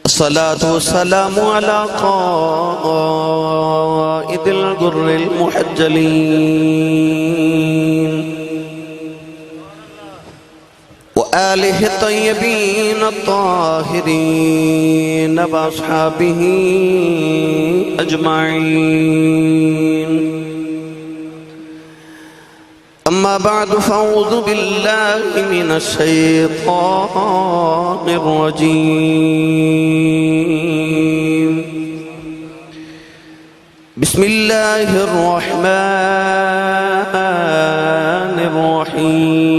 الصلاة والسلام على قائد الغر المحجلين وآله الطيبين الطاهرين وأصحابه أجمعين. أما بعد فأعوذ بالله من الشيطان الرجيم. بسم الله الرحمن الرحيم.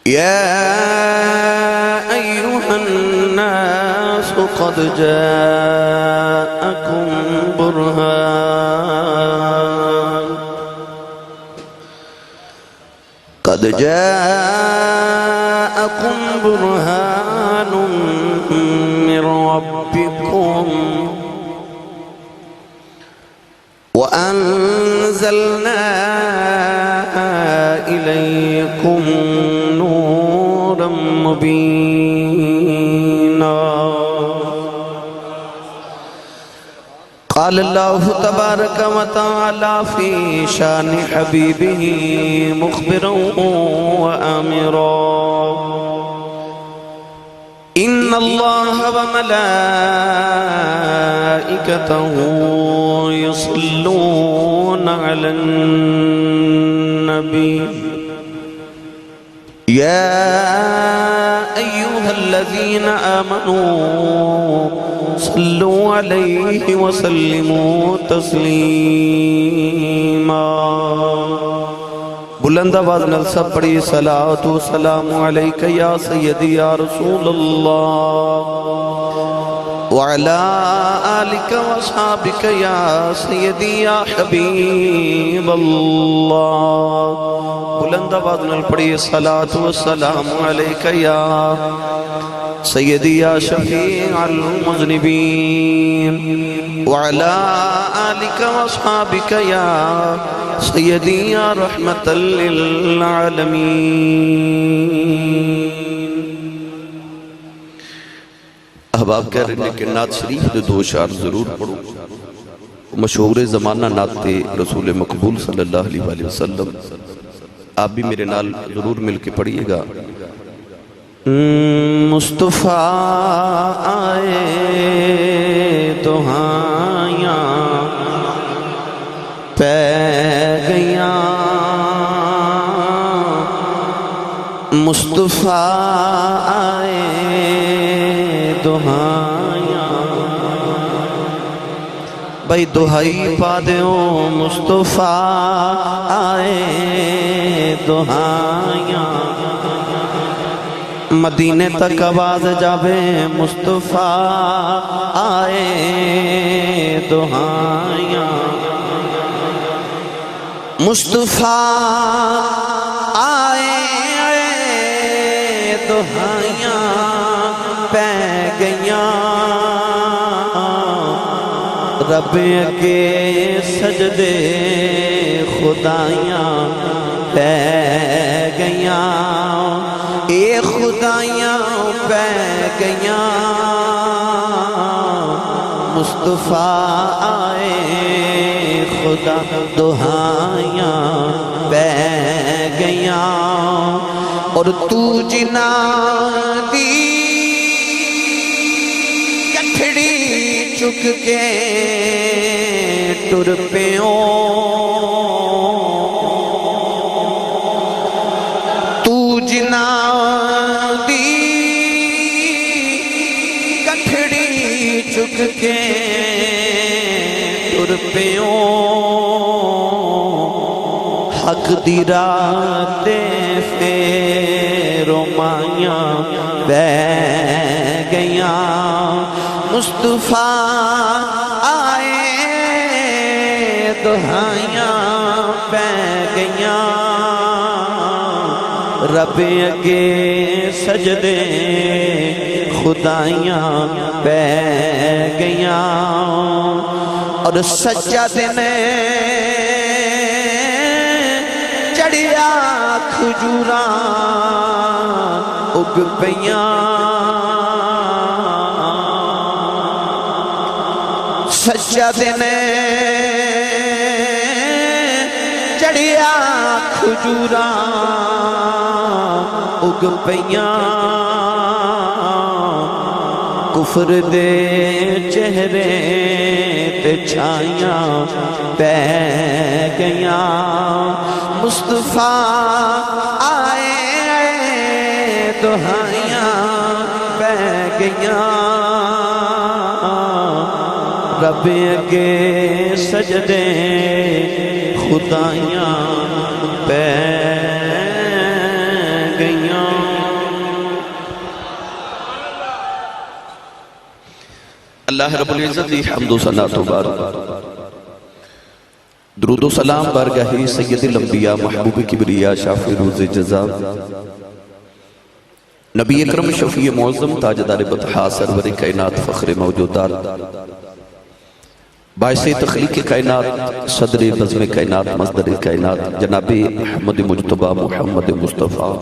يا أيها الناس قد جاءكم برهان من ربكم وأنزلنا إليكم نورا مبينا. قال الله تبارك وتعالى في شان حبيبه مخبرا وآمرا: إن الله وملائكته يصلون على النبي يا أيها الذين آمنوا صلوا عليه وسلموا تسلیما. بلند آواز نال سب پڑھی صلاۃ و سلام علیک یا سیدی یا رسول اللہ وعلی آلک و اصحابک یا سیدی یا حبیب اللہ. بلند آواز نال پڑھی صلاۃ و سلام علیک یا سیدی یا شفیع المذنبین وعلی آلک و اصحابک یا سیدی یا رحمت للعالمین. احباب کہہ رہے ہیں کہ نعت شریف دے دو اشعار ضرور پڑھو. مشہور زمانہ نعت رسول مقبول صلی اللہ علیہ وآلہ وسلم. آپ بھی میرے نال ضرور مل کے پڑھیے گا. مصطفیٰ آئے دہائیاں پہ گیاں، مصطفیٰ آئے دہائیاں، بھائی دہائی پا دیو مصطفیٰ آئے دہائیاں. مدینے تک آواز جاوے مصطفیٰ آئے دہائیاں، مصطفیٰ آئے دہائیاں پہ گیاں، رب کے سجدے خدایاں پہ گیاں، اے خدایاں پہ گیاں، مصطفیٰ آئے خدا دہائیاں پہ گیاں. اور تو جنا دی کٹھڑی چک کے ٹر پیوں، تو جنا دی کٹھڑی چک کے ٹر پیوں، حق دی راہ تے مائیاں بہ گیاں، مصطفیٰ آئے دہائیاں بہ گیاں، رب اگے سجدے خدایاں بہ گیاں. اور سجدے نے چڑھیا کھجوراں اگ پیاں سچا دن چڑھیا کھجوراں اگ پیاں کفر دے چہرے تے چھائیاں پہ گیاں مصطفیٰ آئے دہائیاں پہ گیاں رب اگے سجدے خدایاں پہ گیاں اللہ رب العزت دی حمد و ثنا تو بارک درود و سلام بارگاہ سید الانبیاء محبوب کبریا شافع روز جزا نبی اکرم شفیع معظم تاجدار بطحا سرور کائنات فخر موجودات باعث تخلیق کائنات صدر بزم کائنات مصدر کائنات جناب احمد مجتبہ محمد مصطفیٰ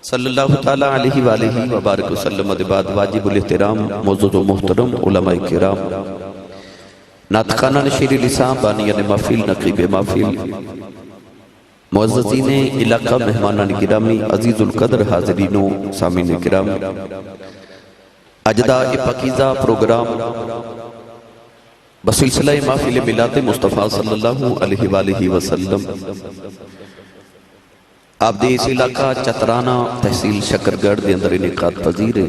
صلی اللہ تعالیٰ علیہ وآلہ وبارک وسلم بعد واجب الاحترام معزز و محترم علماء کرام ناطقانہ نشیر لسان بانیان محفل نقیب محفل معززین علاقہ مہمانان گرامی عزیز القدر حاضرینوں سامعین کرام اجداء پاکیزہ پروگرام بسلسلہ محفل میلاد مصطفیٰ صلی اللہ علیہ وآلہ وسلم آپ دے اس علاقہ چترانہ تحصیل شکرگڑھ دے اندر انعقاد پذیر ہے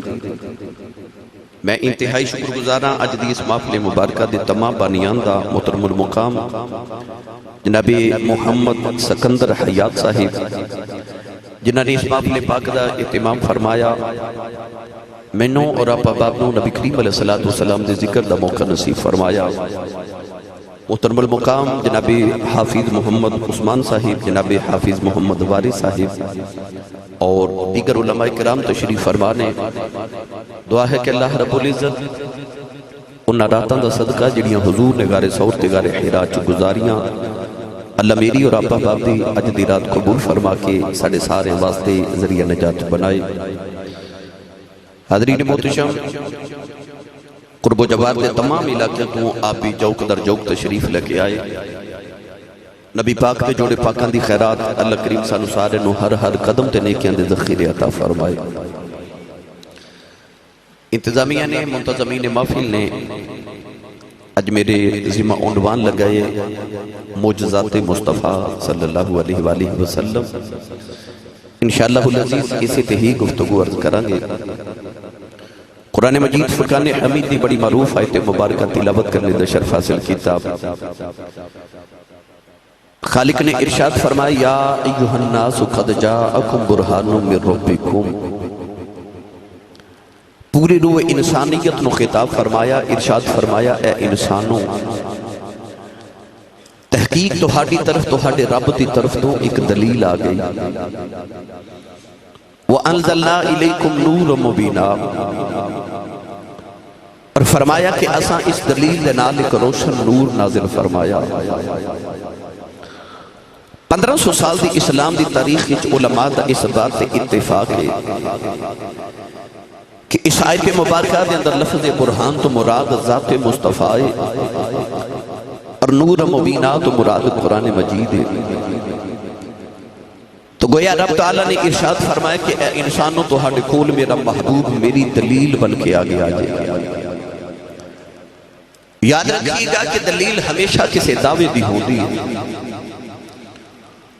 میں انتہائی شکر گزاراں اج دی اس محفل مبارکہ دے تمام بانیان دا محترم المقام جناب محمد سکندر حیات صاحب جنہاں نے اس محفل پاک دا اہتمام فرمایا مینوں اور آپ احباب نوں نبی کریم علیہ السلام دے ذکر دا موقع نصیب فرمایا محترم المقام جناب حافظ محمد عثمان صاحب جناب حافظ محمد وارث صاحب اور دیگر علماء کرام تشریف فرمانے دعا ہے کہ اللہ رب العزت انہاں راتاں دا صدقہ جڑیاں حضور نے غار ثور تے غار حرا چ گزاریاں اللہ میری اور آپ احباب دی اج دی رات قبول فرما کے ساڈے سارے واسطے ذریعہ نجات بنائے حاضرین محتشم قرب و جوار دے تمام علاقے تو آپ بھی جوک در جوک تشریف لے کے آئے نبی پاک دے جوڑے پاکان دی خیرات اللہ کریم سانو سارے نو ہر ہر قدم تے نیکیاں دے ذخیرے عطا فرمائے انتظامیہ نے منتظمین محفل نے اج میرے ذمہ عنوان لگائے معجزات مصطفیٰ صلی اللہ علیہ وآلہ وسلم انشاءاللہ العزیز اسی تے ہی گفتگو عرض کرانگے قرآن مجید فرقان حمید دی بڑی معروف آیت مبارکہ تلاوت کرنے دا شرف حاصل کتاب خالق نے ارشاد فرمایا یا ایوہ الناس قد جاءکم برہان من ربکم پوری روح انسانیت نو خطاب فرمایا ارشاد فرمایا اے انسانوں تحقیق تہاڈی طرف تہاڈے رب دی طرف تو ایک دلیل آ گئی وَأَنزَلْنَا إِلَيْكُمْ نُورًا مُبِينًا اور فرمایا کہ اساں اس دلیل نال ایک روشن نور نازل فرمایا 1500 سال دی اسلام دی تاریخ وچ علماء دا اس بات تے اتفاق ہے کہ اس آیت مبارکہ دے اندر لفظ برہان تو مراد ذات مصطفیٰ اور نور مبینہ تو مراد قرآن مجید ہے تو گویا رب تعالیٰ نے ارشاد فرمایا کہ اے انسانوں تو ہاڑے کول میرا محبوب میری دلیل بن کے آگے آجائے یاد رکھیے گا کہ دلیل ہمیشہ کسے دعوے دی ہوندی ہے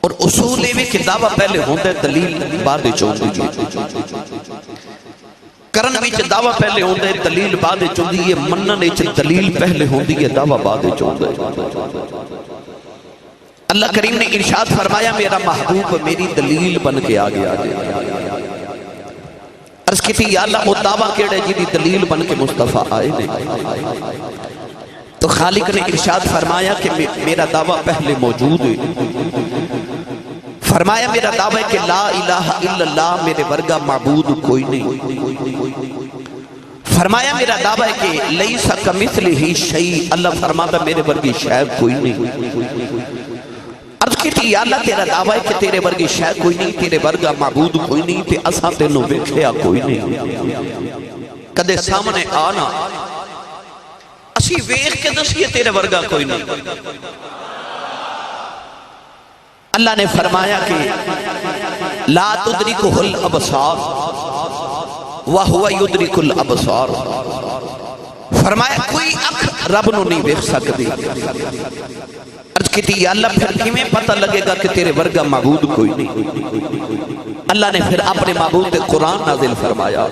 اور اصول میں کہ دعویٰ پہلے ہوندہ ہے دلیل بعد چوندی ہے کرن وچ دعویٰ پہلے ہوندہ ہے دلیل بعد چوندی ہے منن وچ دلیل پہلے ہوندی ہے دعویٰ بعد چوندہ ہے اللہ کریم نے ارشاد فرمایا میرا محبوب میری دلیل بن کے آگے آجائے عرض کی تھی یا اللہ وہ دعویٰ کیڑے جی دلیل بن کے مصطفیٰ آئے نے تو خالق نے ارشاد فرمایا کہ میرا دعویٰ پہلے موجود ہے فرمایا میرا دعویٰ ہے کہ لا الہ الا اللہ میرے ورگا معبود کوئی نہیں فرمایا میرا دعویٰ ہے کہ لیسا کمثلہ شیء اللہ فرماتا میرے ورگی شاید کوئی نہیں عرض کی کیتی یا اللہ تیرا دعویٰ ہے کہ تیرے ورگی شے کوئی نہیں، تیرے ورگا معبود کوئی نہیں، تے اساں تینوں ویکھیا کوئی نہیں، کدے سامنے آنا اسی ویکھ کے دسیے تیرے ورگا کوئی نہیں۔ اللہ نے فرمایا کہ لا تدرکہ الابصار وہو یدرک الابصار، فرمایا کوئی اکھ رب نو نہیں دیکھ سکتی۔ عرض کی تھی یا اللہ پھر کیویں پتہ لگے گا کہ تیرے ورگا معبود کوئی نہیں؟ اللہ نے پھر اپنے معبود تے قرآن نازل فرمایا۔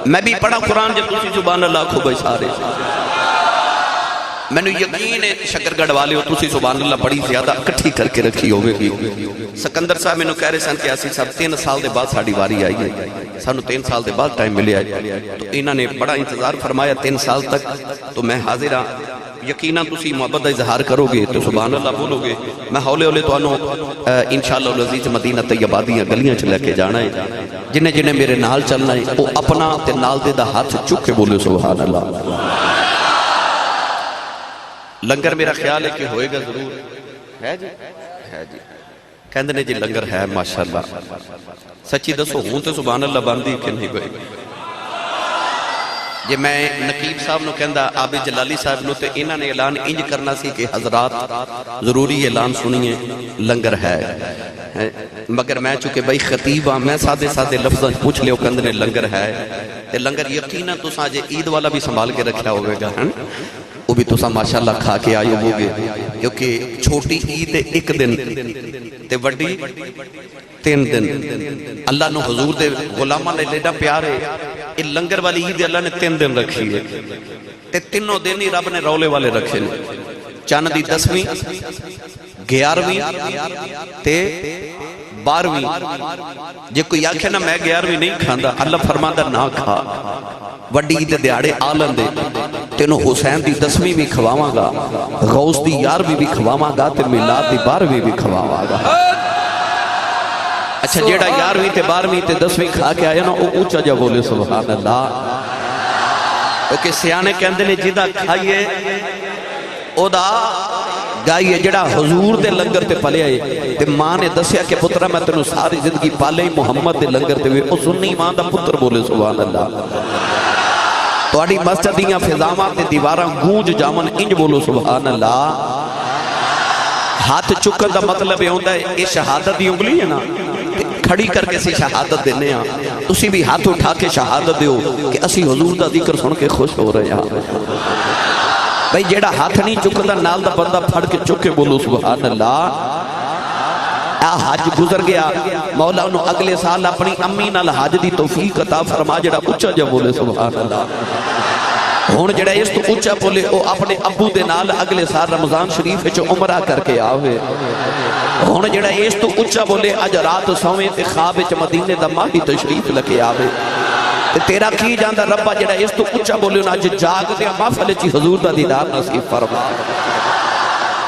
میں بھی پڑھا قرآن جب تسی سبحان اللہ کھو بھائی سارے، میں نے یقین ہے شکرگڑھ والے ہو تسی سبحان اللہ بڑی زیادہ اکٹھی کر کے رکھی ہوئے گی۔ سکندر صاحب میں نے کہہ رہے سن کہ اسی صاحب 3 سال دے بعد ساڑی واری آئی ہے، سانو 3 سال دے بعد ٹائم ملے آئے، تو انہوں نے بڑا انتظار فرمایا 3 سال تک، تو میں حاضر ہاں۔ یقیناً تسی محبت دا اظہار کرو گے تو سبحان اللہ بولو گے، میں ہولے ہولے تو انہوں انشاءاللہ العزیز مدینہ طیبہ دیاں گلیاں چلے کے جانا ہے، جنہیں جنہیں میرے نال چلنا ہے وہ اپنا تے نال دے دا ہاتھ چک کے بولے سبحان اللہ۔ لنگر میرا خیال ہے کہ ہوئے گا ضرور ہے جی، ہے جی، کہندے نے جی لنگر ہے ماشاءاللہ، سچی دسو ہوں تو سبحان اللہ باندھی کہ نہیں ہوئے گا؟ جی میں نقیب صاحب نو کہندا آبی جلالی صاحب نو تے انہاں نے اعلان انج کرنا سی کہ حضرات ضروری اعلان سنیے لنگر ہے، مگر میں چونکہ بھائی خطیب ہاں میں سادے سادے لفظاں پوچھ لیو کہندے نے لنگر ہے، تے لنگر یقیناً تساں جے عید والا بھی سنبھال کے رکھیا ہوئے گا، وہ بھی تساں ماشاءاللہ کھا کے آئے ہو گے، کیونکہ چھوٹی عید 1 دن تے وڈی 3 دن۔ اللہ نو حضور دے غلاماں نے لیڈا پیارے یہ لنگر والی عید اللہ نے 3 دن رکھی ہے، تے تینوں دن ہی رب نے رولے والے رکھے نے، چاند دی 10ویں 11ویں تے 12ویں۔ جے کوئی آکھے نا میں 11ویں نہیں کھاندا، اللہ فرماندا نہ کھا، وڈی عید دیاڑے آلن دے، تینوں حسین دی 10ویں بھی کھواواں گا، غوث دی 11ویں بھی کھواواں گا، تے میلاد دی 12ویں بھی کھواواں گا۔ اچھا جیڑا 11ویں تے 12ویں تے 10ویں کھا کے آیا نا وہ اونچا جا بولے سبحان اللہ، کیونکہ سیانے کہندے نے جدا کھائیے او دا گائیے، جڑا حضور دے لنگر تے پلے آئے تے ماں نے دسیا کہ پترہ میں تینوں ساری زندگی پالے محمد دے لنگر تے ہوئے، او سنی ماں دا پتر بولے سبحان اللہ۔ تو اڑی مسجد دیاں فضاواں تے دیواراں گونج جامن انج بولو سبحان اللہ۔ ہاتھ چکن دا مطلب یہ ہوتا ہے یہ شہادت دی انگلی ہے نا، کھڑی کر کے سی شہادت دینے ہاں، تسی بھی ہاتھ اٹھا کے شہادت دیو کہ اسی حضور دا ذکر سن کے خوش ہو رہے ہیں۔ بھئی جیڑا ہاتھ نہیں چکتا نال دا بندہ پھڑ کے چکے بولو سبحان اللہ۔ حج گزر گیا، مولا انہوں اگلے سال اپنی امی نال حج دی توفیق عطا فرما، جڑا اچھا جا بولے سبحان اللہ۔ ہون جڑا اس تو اچھا بولے او اپنے ابو دے نال اگلے سال رمضان شریف جو عمرہ کر کے آوے۔ ہون جڑا اس تو اچھا بولے اج رات سویں تے خواب وچ مدینے دا ماہی تشریف لے آوے۔ تے تیرا کی جاندا ربا جڑا اس تو اچھا بولے انہاں اج جاگ دے محفل وچ حضور دا دیدار نصیب فرما۔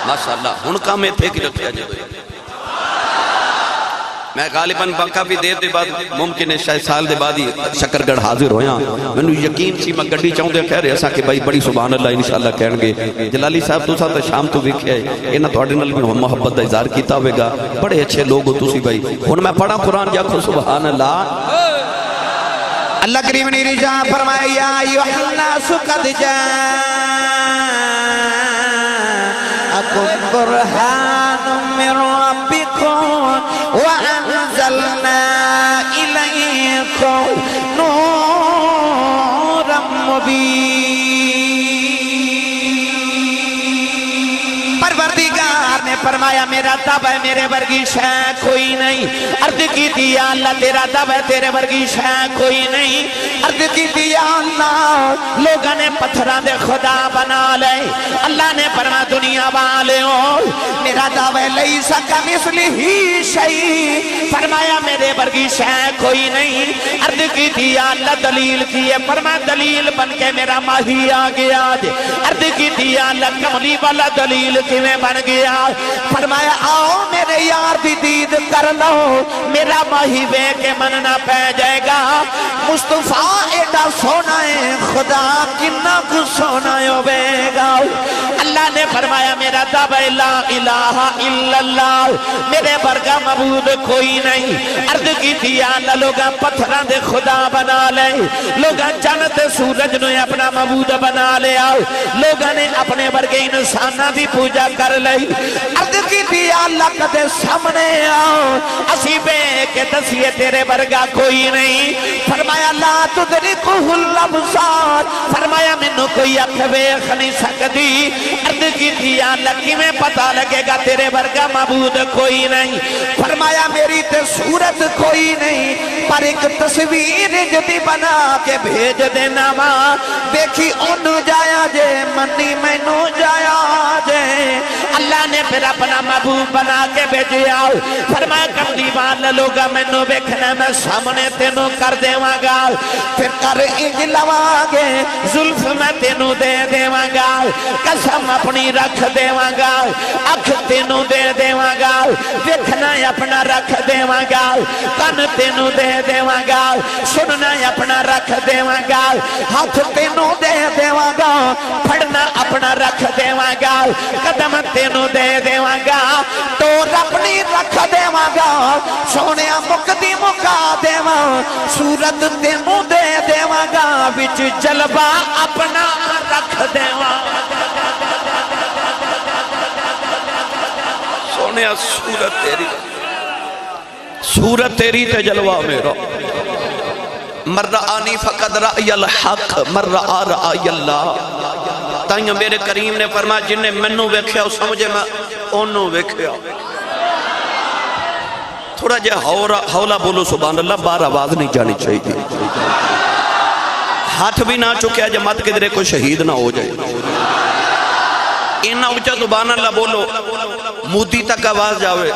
ماشاءاللہ ہن کام ایتھے کی رکھیا جائے۔ میں غالباً کافی دیر دے بعد ممکن ہے شاید سال دے بعد ہی شکرگڑھ حاضر ہویا، میں نے یقین سی میں گڈی چاہوں دے کہہ رہے ایسا کہ بھائی بڑی سبحان اللہ انشاءاللہ کہن گے جلالی صاحب تو ساتھ شام تو ویکھیا ہے، انہاں تہاڈے نال بھی محبت دا اظہار کیتا ہوئے گا، بڑے اچھے لوگ ہو تسی بھائی۔ ہن میں پڑھا قرآن جاکھو سبحان اللہ۔ اللہ کریم نے ارشاد فرمایا یا ایھا الناس قد جاءکم برہان من ربکم وانزلنا الیکم نورا مبین۔ پروردگار نے فرمایا میرا دعویٰ ہے میرے ورگی شے کوئی نہیں، عرض کی تھی یا اللہ تیرا دعویٰ ہے تیرے ورگی شے کوئی نہیں، عرض کی تھی یا اللہ لوگوں نے پتھراں دے خدا بنا لے، اللہ نے فرمایا دنیا والے ہو میرا دعویٰ ہے لیس کمثلہ شیء، فرمایا میرے ورگی شے کوئی نہیں، عرض کی تھی یا اللہ دلیل کی ہے، فرمایا دلیل بن کے میرا ماہی آ گیا، عرض کی تھی یا اللہ کملی والا دلیل کیویں بن گیا، فرمایا آؤ میرے یار یار دی دید کر لو میرا ماہی وے کے مننا پہ جائے گا مصطفیٰ ایڈا سونا ہے خدا کنا کو سونا ہوئے گا اللہ نے فرمایا میرا دعوی لا الہ الا اللہ میرے برگا معبود کوئی نہیں عرض کی دیا اللہ لوگاں پتھران دے خدا بنا لے لوگاں جنت سورج نے اپنا معبود بنا لے آؤ لوگاں نے اپنے برگے انسانہ دی پوجا کر لے عرض کی دیا اللہ کدے سامنے آؤ اسی بے کے دسیے تیرے برگا کوئی نہیں فرمایا لا تدرکہ الابصار فرمایا منو کوئی اکھ ویکھ نہیں سکتی عرض کی دیا اللہ کی میں پتہ لگے گا تیرے برگا معبود کوئی نہیں فرمایا میری تے صورت کوئی نہیں پر ایک تصویر جدی بنا کے بھیج دینا ماں دیکھی انہوں جایا جے منی میں نو جایا جے اللہ نے پھر اپنا محبوب بنا کے بھیجے آؤ فرمایا کملی والا لوگا میں نو بیکھنے میں سامنے تینوں کر دیواں گا پھر کر انج لواں گے ظلف میں تینوں دے دیواں گا قسم اپنی رکھ دیواں گا اکھ تینوں دے دیواں گا دیکھنا اپنا رکھ دیواں گا کن تینوں دے دیواں گا سننا اپنا رکھ دیواں گا ہاتھ تینوں دے دیواں گا پھڑنا اپنا رکھ دیواں گا قدم تینوں دے دیواں گا ٹور اپنی رکھ دیواں گا سونے مقدی مکا دیواں صورت تینوں دے دیواں گا وچ جلوہ اپنا رکھ دیواں سونے صورت تیری تے جلوہ میرا مر رآنی فقد رأی الحق مر رآ رأی اللہ تائیں میرے کریم نے فرمایا جن نے منو ویکھیا وہ سمجھے میں انہوں ویکھیا تھوڑا جے ہولا بولو سبحان اللہ بار آواز نہیں جانی چاہیے ہاتھ بھی نہ چکیا جماعت کے درے کوئی شہید نہ ہو جائے انہا اچھا سبحان اللہ بولو مودی تک آواز جاوے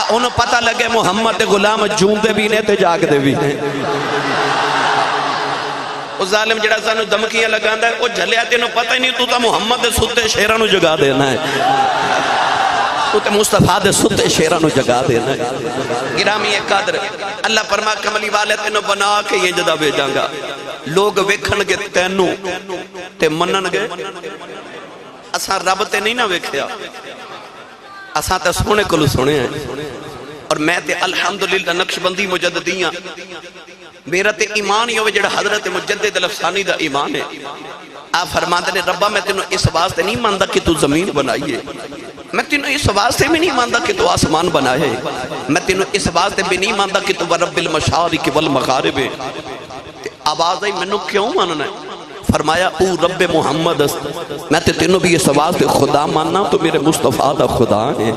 انہوں پتہ لگے محمد غلام جون دے بھی نے تے جاگ دے بھی نے وہ ظالم جڑا سانو دمکیاں لگاندہ ہے وہ جھلیا تینوں پتہ ہی نہیں تو تا محمد دے ستے شیرانو جگا دینا ہے تو تے مصطفیٰ دے ستے شیرانو جگا دینا ہے گرامی قدر اللہ فرما کملی والے تینوں بنا کے یہ جدہ بھیجاں گا لوگ ویکھن گے تینوں تے منن گے اساں رب تے نہیں نہ ویکھیا اساں تے سونے کلو سونے ہیں اور میں تے الحمدللہ نقش بندی مجددیاں میرا تے ایمان یہ جڑا حضرت مجدد الافسانی دا ایمان ہے آپ فرماتے نے ربا میں تینوں اس واسطے نہیں ماندہ کہ تو زمین بنائیے میں تینوں اس واسطے بھی نہیں ماندہ کہ تو آسمان بنائے میں تینوں اس واسطے بھی نہیں ماندہ کہ تو ورب المشارق والمغارب آواز آئی منو کیوں ماننا ہے فرمایا او رب محمد میں تے تینوں بھی اس واسطے خدا ماننا تو میرے مصطفیٰ دا خدا ہے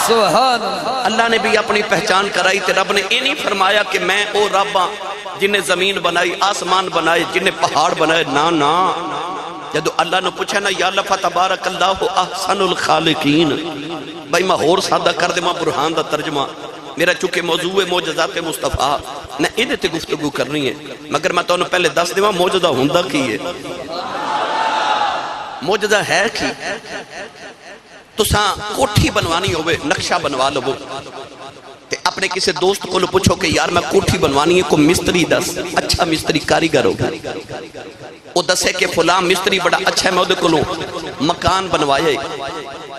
سبحان اللہ نے بھی اپنی پہچان کرائی تے رب نے یہ نہیں فرمایا کہ میں او رب ہاں جن نے زمین بنائی آسمان بنائے جن نے پہاڑ بنائے نا جدو اللہ نے پوچھا نا یا اللہ فتبارک اللہ احسن الخالقین بھائی میں اور سادہ کر دے ماں برہان دا ترجمہ میرا چونکہ موضوع معجزات مصطفیٰ میں انہیں تے گفتگو کرنی ہے مگر میں تو انہوں پہلے دس دے ماں معجزہ ہوندہ کی ہے معجزہ ہے کی تو ساں کوٹھی بنوانی ہوئے نقشہ بنوا لو تے اپنے کسی دوست کو لو پوچھو کہ یار میں کوٹھی بنوانی ہے کو مستری دس اچھا مستری کاریگر ہوگا وہ دسے کہ فلاں مستری بڑا اچھا ہے میں وہ لو مکان بنوائے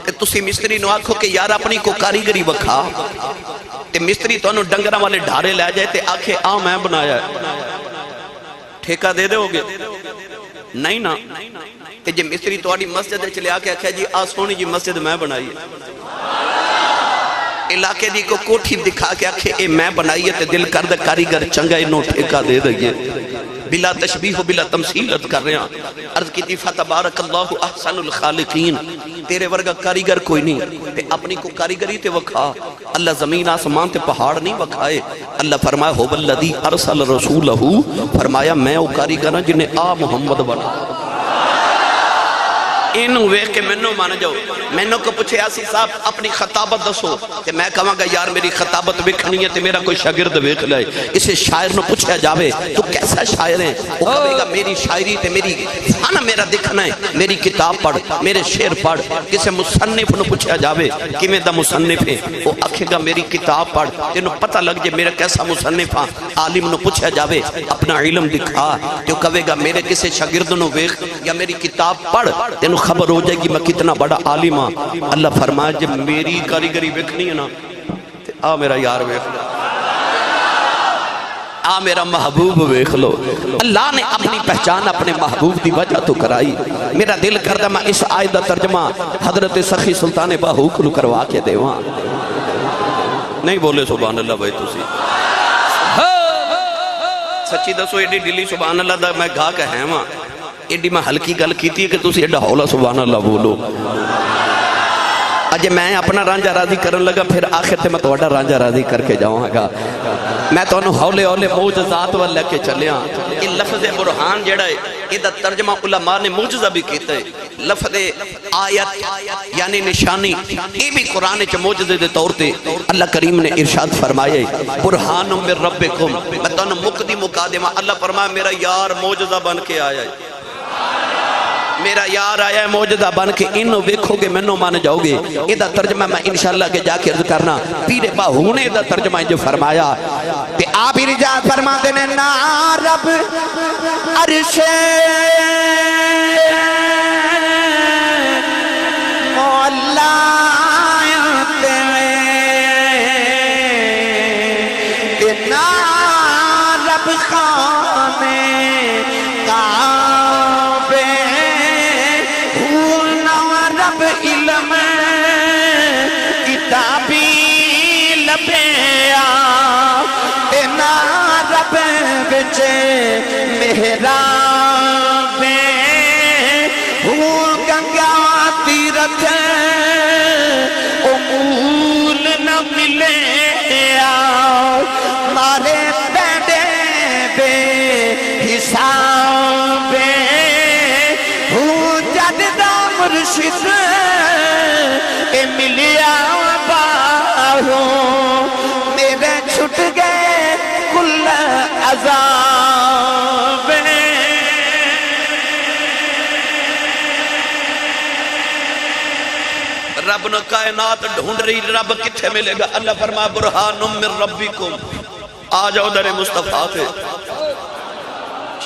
تے تسی مستری نو آکھو کہ یار اپنی کو کاریگری وکھا تے مستری تو انہوں ڈنگرہ والے ڈھارے لے جائے تے آکھے میں بنایا ہے ٹھیکہ دے دے ہوگے نہیں نا تے جی مستری تو آڑی مسجد چلے آکے آکھے جی سونی جی مسجد میں بنائی ہے علاقے دی کو کوٹھی دکھا کے آکھے اے میں بنائی ہے تے دل کرد کاریگر چنگا انہوں ٹھیکہ دے دئیے بلا تشبیح و بلا تمثیلت کر رہے ہیں عرض کی تیفہ تبارک اللہ احسن الخالقین تیرے ورگا کاریگر کوئی نہیں تے اپنی کو کاریگری تے وکھا اللہ زمین آسمان تے پہاڑ نہیں وکھائے اللہ فرمایا ہو والذی ارسل رسولہو فرمایا میں او کاریگر ہوں جنہیں محمد بنا اینو ویکھ کے مینوں مان جاؤ. مینوں کو پوچھے آسی صاحب اپنی خطابت دسو تے میں کہاں گا یار میری خطابت ویکھنی ہے تے میرا کوئی شاگرد ویکھ لائے. اسے شاعر نو پوچھا جاوے تو کیسا شاعر ہے؟ وہ کہے گا میری شاعری تے میری فن میرا دکھنا ہے. میری کتاب پڑھ، میرے شعر پڑھ. کسے مصنف نو پوچھا جاوے کیویں دا مصنف ہے، وہ آکھے گا میری کتاب پڑھ تینوں پتہ لگ جائے میرا کیسا مصنف ہاں. عالم نو پوچھا جاوے اپنا علم دکھا تو کہے گا میرے کسے شاگرد نو ویکھ یا میری کتاب پڑھ تینوں خبر ہو جائے گی میں کتنا بڑا عالم ہاں. اللہ فرمایا جب میری کاریگری ویکھنی ہے نا تے آ میرا یار ویکھ لو، آ میرا محبوب ویکھ لو. اللہ نے اپنی پہچان اپنے محبوب دی وجہ تو کرائی. میرا دل کردہ میں اس آیت دا ترجمہ حضرت سخی سلطان باہو کو کروا کے دیواں. نہیں بولے سبحان اللہ بھائی تسی سچی دسو ایڈی ڈیلی سبحان اللہ دا میں گاہ کہ ہے وہاں ایڈی میں ہلکی گل کیتی ہے کہ تسی ایڈا ہولا سبحان اللہ بولو. اجے میں اپنا رانجا راضی کرن لگا پھر آخر تے میں توڑا رانجا راضی کر کے جاؤں گا. میں تو انہوں ہولے ہولے موجزات وال لے کے چلیاں. یہ لفظ برہان جڑا ہے یہ دا ترجمہ علماء نے موجزہ بھی کیتا ہے. لفظ آیت یعنی نشانی یہ بھی قرآن چا موجزے دے طور تے اللہ کریم نے ارشاد فرمائے برہان من ربکم. میں تو انہوں مقدی مقادمہ اللہ فرمائے میرا یار موجزہ بن کے آیا ہے، میرا یار آیا ہے موجزہ بن کے. انہوں ویکھو گے منوں مان جاؤ گے. یہ دا ترجمہ میں انشاءاللہ کے جا کے عرض کرنا پیر باہو نے دا ترجمہ جو فرمایا تے آپ ارجاد فرما دینے نا رب عرش مولا نا رب خانے کعبے رب علم کتابی لبیا اینا رب بچے محراب ہوں گنگا تیرت امول نہ ملے مارے پیڑے بے حساب ہوں جددہ مرشد اے ملیا باہوں میرے چھٹ گئے کل عذاب. رب نے کائنات ڈھونڈ رہی رب کتھے ملے گا. اللہ فرما برہان من ربکم آ جاؤ در مصطفیٰ تھے.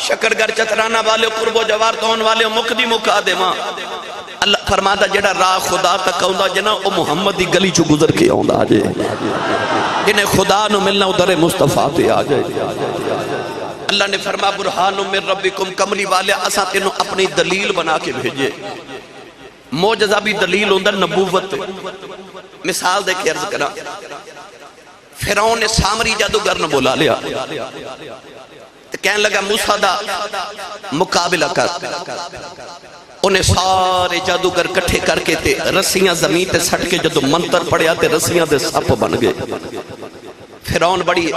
شکرگر چترانہ والے قرب و جوار تون والے مقدی مقادمہ اللہ فرماتا جڑا راہ خدا تک آؤندا جنا او محمد دی گلی چو گزر کے آؤندا آجے جنہیں خدا نو ملنا ادھر مصطفیٰ تے آجے. اللہ نے فرما برہان من ربکم کملی والے اسا تینوں اپنی دلیل بنا کے بھیجے. موجزہ بھی دلیل ہوندہ نبوت. مثال دے کے عرض کرا فرعون نے سامری جادوگر نہ بولا لیا کہنے لگا موسیٰ دا مقابلہ کر. انہیں سارے جادوگر کٹھے کر کے تے رسیاں زمین تے سٹ کے جدو منتر پڑیا تے رسیاں دے سپ بن گئے. فرعون بڑی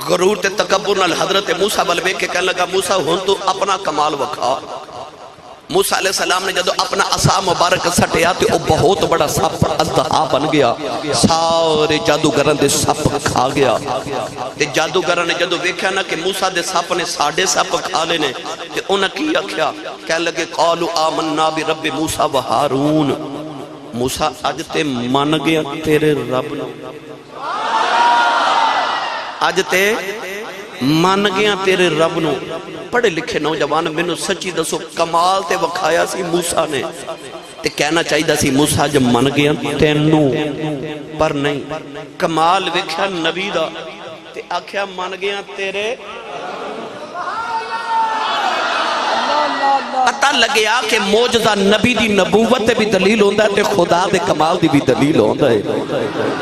غرور تے تکبر نال حضرت موسیٰ بلوے کے کہنے لگا موسیٰ ہون تو اپنا کمال وکھا. موسیٰ علیہ السلام نے جدو اپنا عصا مبارک سٹیا تے وہ بہت بڑا سپ اژدہا بن گیا. سارے جادوگران دے سپ کھا گیا. تے جادوگران نے جدو ویکھیا نا کہ موسیٰ دے سپ نے ساڑھے سپ کھا لینے تے انہاں کی آکھیا کہنے لگے قالوا آمنا برب موسیٰ و ہارون. موسیٰ اج تے من گیا تیرے رب نو، اج تے مان گیا تیرے رب نو. پڑھے لکھے نوجوان میں نو سچی دسو کمال تے وکھایا سی موسیٰ نے تے کہنا چاہیے سی موسیٰ جب مان گیا تینو پر نہیں. کمال وکھیا نبی دا تے آکھیا مان گیا تیرے. پتہ لگیا کہ موجزہ نبی دی نبوت بھی دلیل ہوندہ ہے تے خدا دے کمال دی بھی دلیل ہوندہ ہے.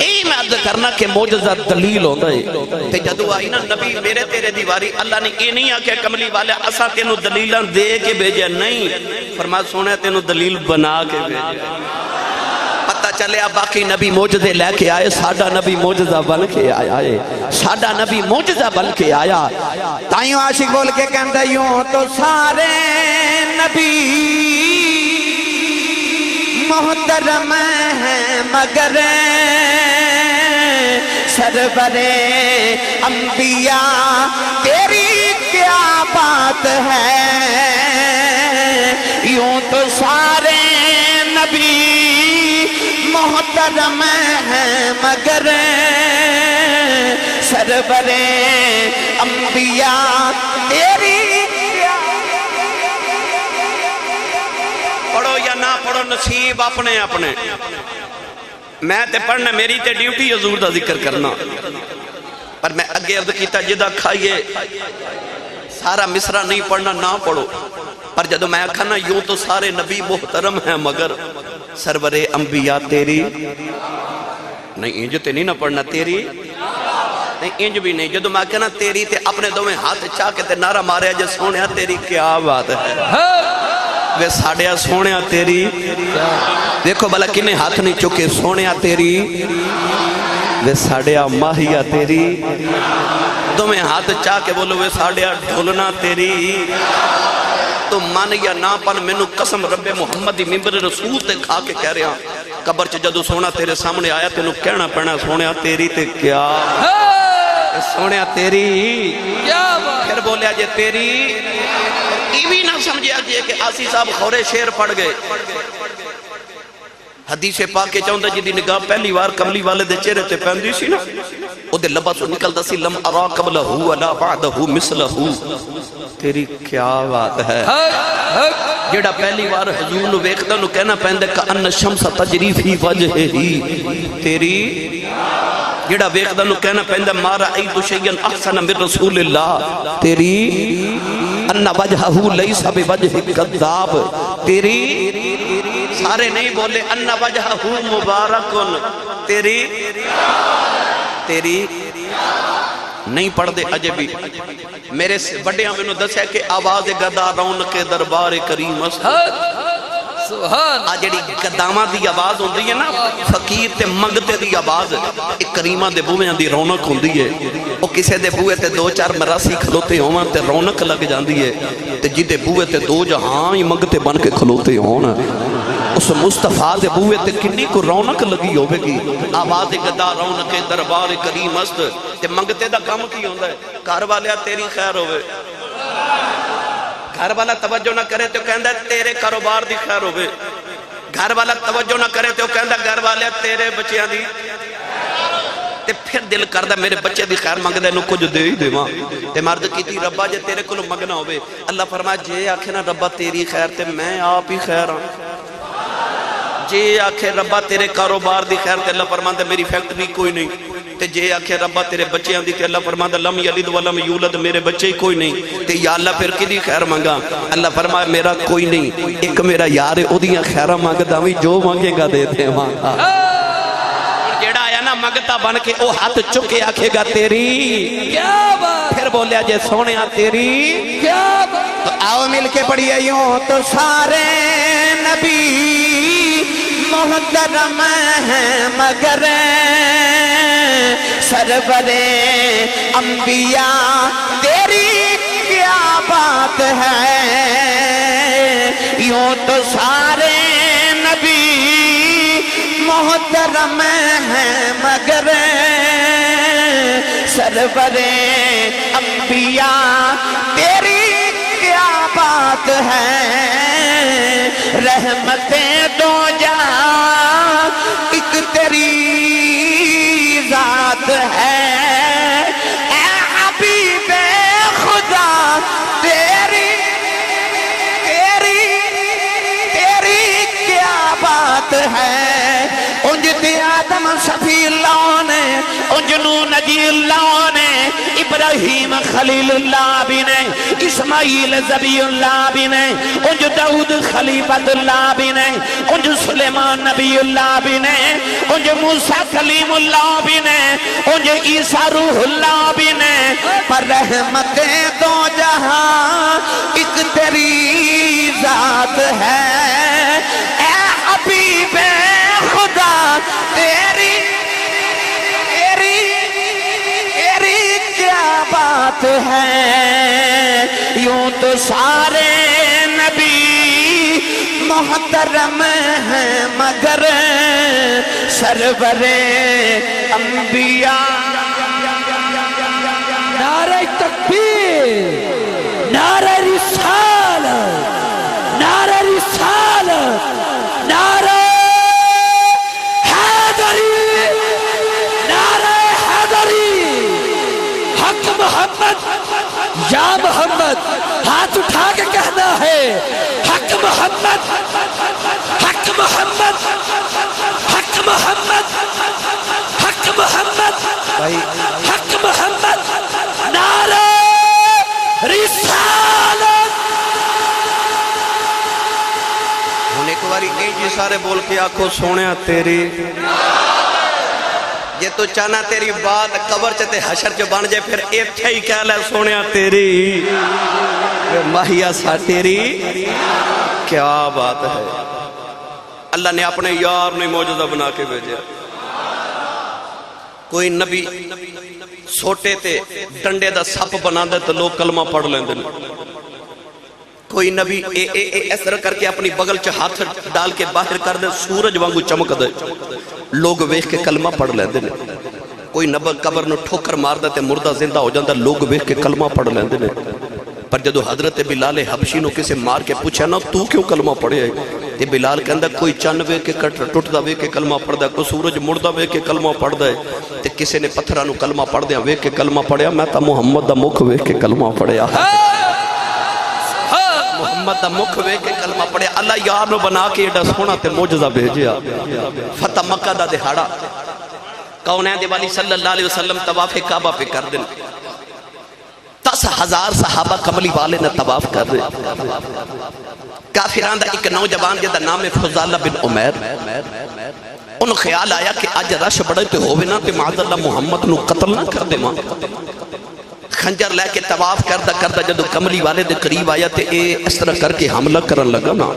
اے میں عرض کرنا کہ موجزہ دلیل ہوندہ ہے. تے جدو آئی نا نبی میرے تیرے دیواری اللہ نے اے نہیں آکھیا کملی والے اسا تینو دلیلان دے کے بھیجے نہیں فرما سونے تینو دلیل بنا کے بھیجے. پتہ چلے اب باقی نبی موجزے لے کے آئے ساڑھا نبی موجزہ بن کے آیا ہے. ساڑھا نبی موجزہ بن کے آیا. تائیوں عاشق بول کے کہندہ یوں تو سارے نبی محترم ہے مگر سرور انبیاء تیری کیا بات ہے یوں تو سارے نبی محترم ہیں مگر سرور انبیاء تیری پڑھو یا نہ پڑھو نصیب اپنے اپنے میں تے پڑھنا میری تے ڈیوٹی حضور دا ذکر کرنا پر میں اگے عرض کیتا جدہ کھائیے سارا مصرع نہیں پڑھنا نہ پڑھو پر جدو میں کھانا یوں تو سارے نبی محترم ہیں مگر سرور انبیاء تیری نہیں انج تے نہیں نہ پڑھنا تیری نہیں انج بھی نہیں جدو میں کہنا تیری تے اپنے دو میں ہاتھ چاہ کے تے نعرہ مارے جے سونیا تیری کیا بات ہے وے ساڑیا سونیا تیری دیکھو بھلا کنے ہاتھ نہیں چکے سونیا تیری وے ساڑیا ماہیا تیری دو میں ہاتھ چاہ کے بولو وے ساڑیا ڈھولنا تیری تو من یا نا پن مینو قسم رب محمد دی ممبر رسول تے کھا کے کہہ رہا قبر چ جدو سونا تیرے سامنے آیا تینو کہنا پڑنا سونیا تیری تے کیا سونیا تیری پھر بولیا جے تیری ایوی نہ سمجھیا جے کہ آسی صاحب خورے شیر پڑ گئے حدیث پاک کے چاہندہ جی دی نگاہ پہلی وار کملی والے دے چہرے تے پہندی سی نا او دے لبا سو نکلتا سی لم ارا قبلہو ولا بعدہو مثلہو تیری کیا بات ہے جیڑا پہلی وار حضور نو ویکھدا نو کہنا پہندے کہ ان شمس تجری فی وجہ ہی تیری جیڑا ویکھدا نو کہنا پہندے مارا ایدو شیئن احسن من رسول اللہ تیری ان وجہہو لیس بوجہ کذاب تیری سارے نہیں بولے ان وجہہو مبارکن تیری نہیں پڑھ دے اجے بھی میرے بڑے ہمیں نو دس ہے کہ آواز گدا رونق دربار کریم آجڑی گدامہ دی آواز ہوں دی ہے نا فقیر تے منگتے دی آواز ایک کریمہ دے بوئے دی رونق ہوں دی ہے وہ کسے دے بوئے تے دو چار مراسی کھلوتے ہوں تے رونق لگ جان دی ہے تے جی دے بوئے تے دو جہاں ہی منگتے بن کے کھلوتے ہوں اس مصطفیٰ دے بوئے تے کنی کو رونق لگی ہوئے گی آواز گدا رونق دربار کریم است تے منگتے دا کام کی ہوندہ ہے کار والیا تیری خیر ہوئے گھر والا توجہ نہ کرے تو کہندہ تیرے کاروبار دی خیر ہوئے گھر والا توجہ نہ کرے تو کہندہ گھر والے تیرے بچیاں دی تے پھر دل کردہ میرے بچے دی خیر مانگ دے نو کچھ دے ہی دے ماں تے مرد کی تھی ربا جے تیرے کو مگنا ہوئے اللہ فرمائے جے آکھے نا ربا تیری خیر تے میں آپ ہی خیر ہوں جے آکھے ربا تیرے کاروبار دی خیر تے اللہ فرمائے میری فیکٹری کوئی نہیں تے جے آکھے ربا تیرے بچے آن دی تے اللہ فرمائے لم یلد ولم یولد میرے بچے کوئی نہیں تے یا اللہ پھر کی دی خیر مانگا اللہ فرمائے میرا کوئی نہیں ایک میرا یار ہے او دیاں خیرہ مانگتا ہوئی جو مانگے گا دیتے مانگا جیڑا آیا نا مانگتا بن کے او ہاتھ چکے آکھے گا تیری کیا بات پھر بولیا جے سونے تیری کیا بات تو آؤ مل کے پڑھئے یوں تو سارے نبی محترم ہیں مگر سرور انبیاء تیری کیا بات ہے یوں تو سارے نبی محترم ہیں مگر سرور انبیاء تیری کیا بات ہے رحمتیں دو جہاں ایک تیری ذات ہے اے حبیب خدا تیری کیا بات ہے انجتے آدم صفی اللہ نے انجنو نجی اللہ نے ابراہیم خلیل اللہ بھی نے اسماعیل زبی اللہ بھی نے انج داؤد خلیفت اللہ بھی نے انج سلیمان نبی اللہ بھی نے انج موسیٰ کلیم اللہ بھی نے انج عیسیٰ روح اللہ بھی نے پر رحمتیں دو جہاں ایک تیری ذات ہے اے حبیب خدا تیری کیا بات ہے یوں تو سارے نبی محترم ہے مگر سرور انبیاء نعرہ تکبیر، نعرہ رسالت، نعرہ رسالت، نعرہ حیدری، نعرہ حیدری، حق محمد، یا محمد، ہاتھ اٹھا کے کہنا ہے حق محمد، حق محمد، حق محمد، حق محمد، حق محمد، نعرہ رسالت۔ ہن ایک باری جی سارے بول کے آکھو سونے تیری، جے تو چاہنا تیری بات قبر چتے حشر چ بن جائے پھر ایتھے ہی کہہ لے سونے تیری، ماہیا سا تیری، کیا بات ہے۔ اللہ نے اپنے یار نے موجزہ بنا کے بھیجا۔ کوئی نبی سوٹے تے ڈنڈے دا سپ بنا دے تو لوگ کلمہ پڑھ لیں دے، کوئی نبی اس طرح کر کے اپنی بغل چ ہاتھ ڈال کے باہر کر دے سورج وانگو چمک دے، لوگ ویکھ کے کلمہ پڑھ لیں دے۔ کوئی نبی قبر نو ٹھوکر مار دے تے مردہ زندہ ہو جاندہ، لوگ ویکھ کے کلمہ پڑھ لیں دے۔ پر جدو حضرت بلال حبشی نو کسے مار کے پوچھا نا تو کیوں کلمہ پڑھے ہے، تے بلال کہندہ کوئی چند ویکھ کے ٹوٹ دا ویکھ کے کلمہ پڑھ دا، کوئی سورج مردہ ویکھ کے کلمہ پڑھ دا ہے، تے کسے نے پتھرہ نو کلمہ پڑھ دیا ویکھ کے کلمہ پڑھیا، میں تا محمد دا مکھ ویکھ کے کلمہ پڑھیا، محمد دا مکھ ویکھ کے کلمہ پڑھیا۔ اللہ یار نو بنا کے ایڈا سونا تے معجزہ بھیجیا۔ فتح مکہ دا دہاڑا، کونین دے والی صلی اللہ علیہ وسلم طواف کعبہ پہ کر دن، 10,000 صحابہ کملی والے نے طواف کر رہے۔ کافران دا ایک نوجوان جدا نام فضالہ بن عمیر، انہوں خیال آیا کہ آج رش بڑے تے ہوئے نا تے معاذ اللہ محمد نو قتل نہ کر دے ماں۔ خنجر لے کے طواف کردہ جدو کملی والے دے قریب آیا تے اے اس طرح کر کے حملہ کرن لگا نا،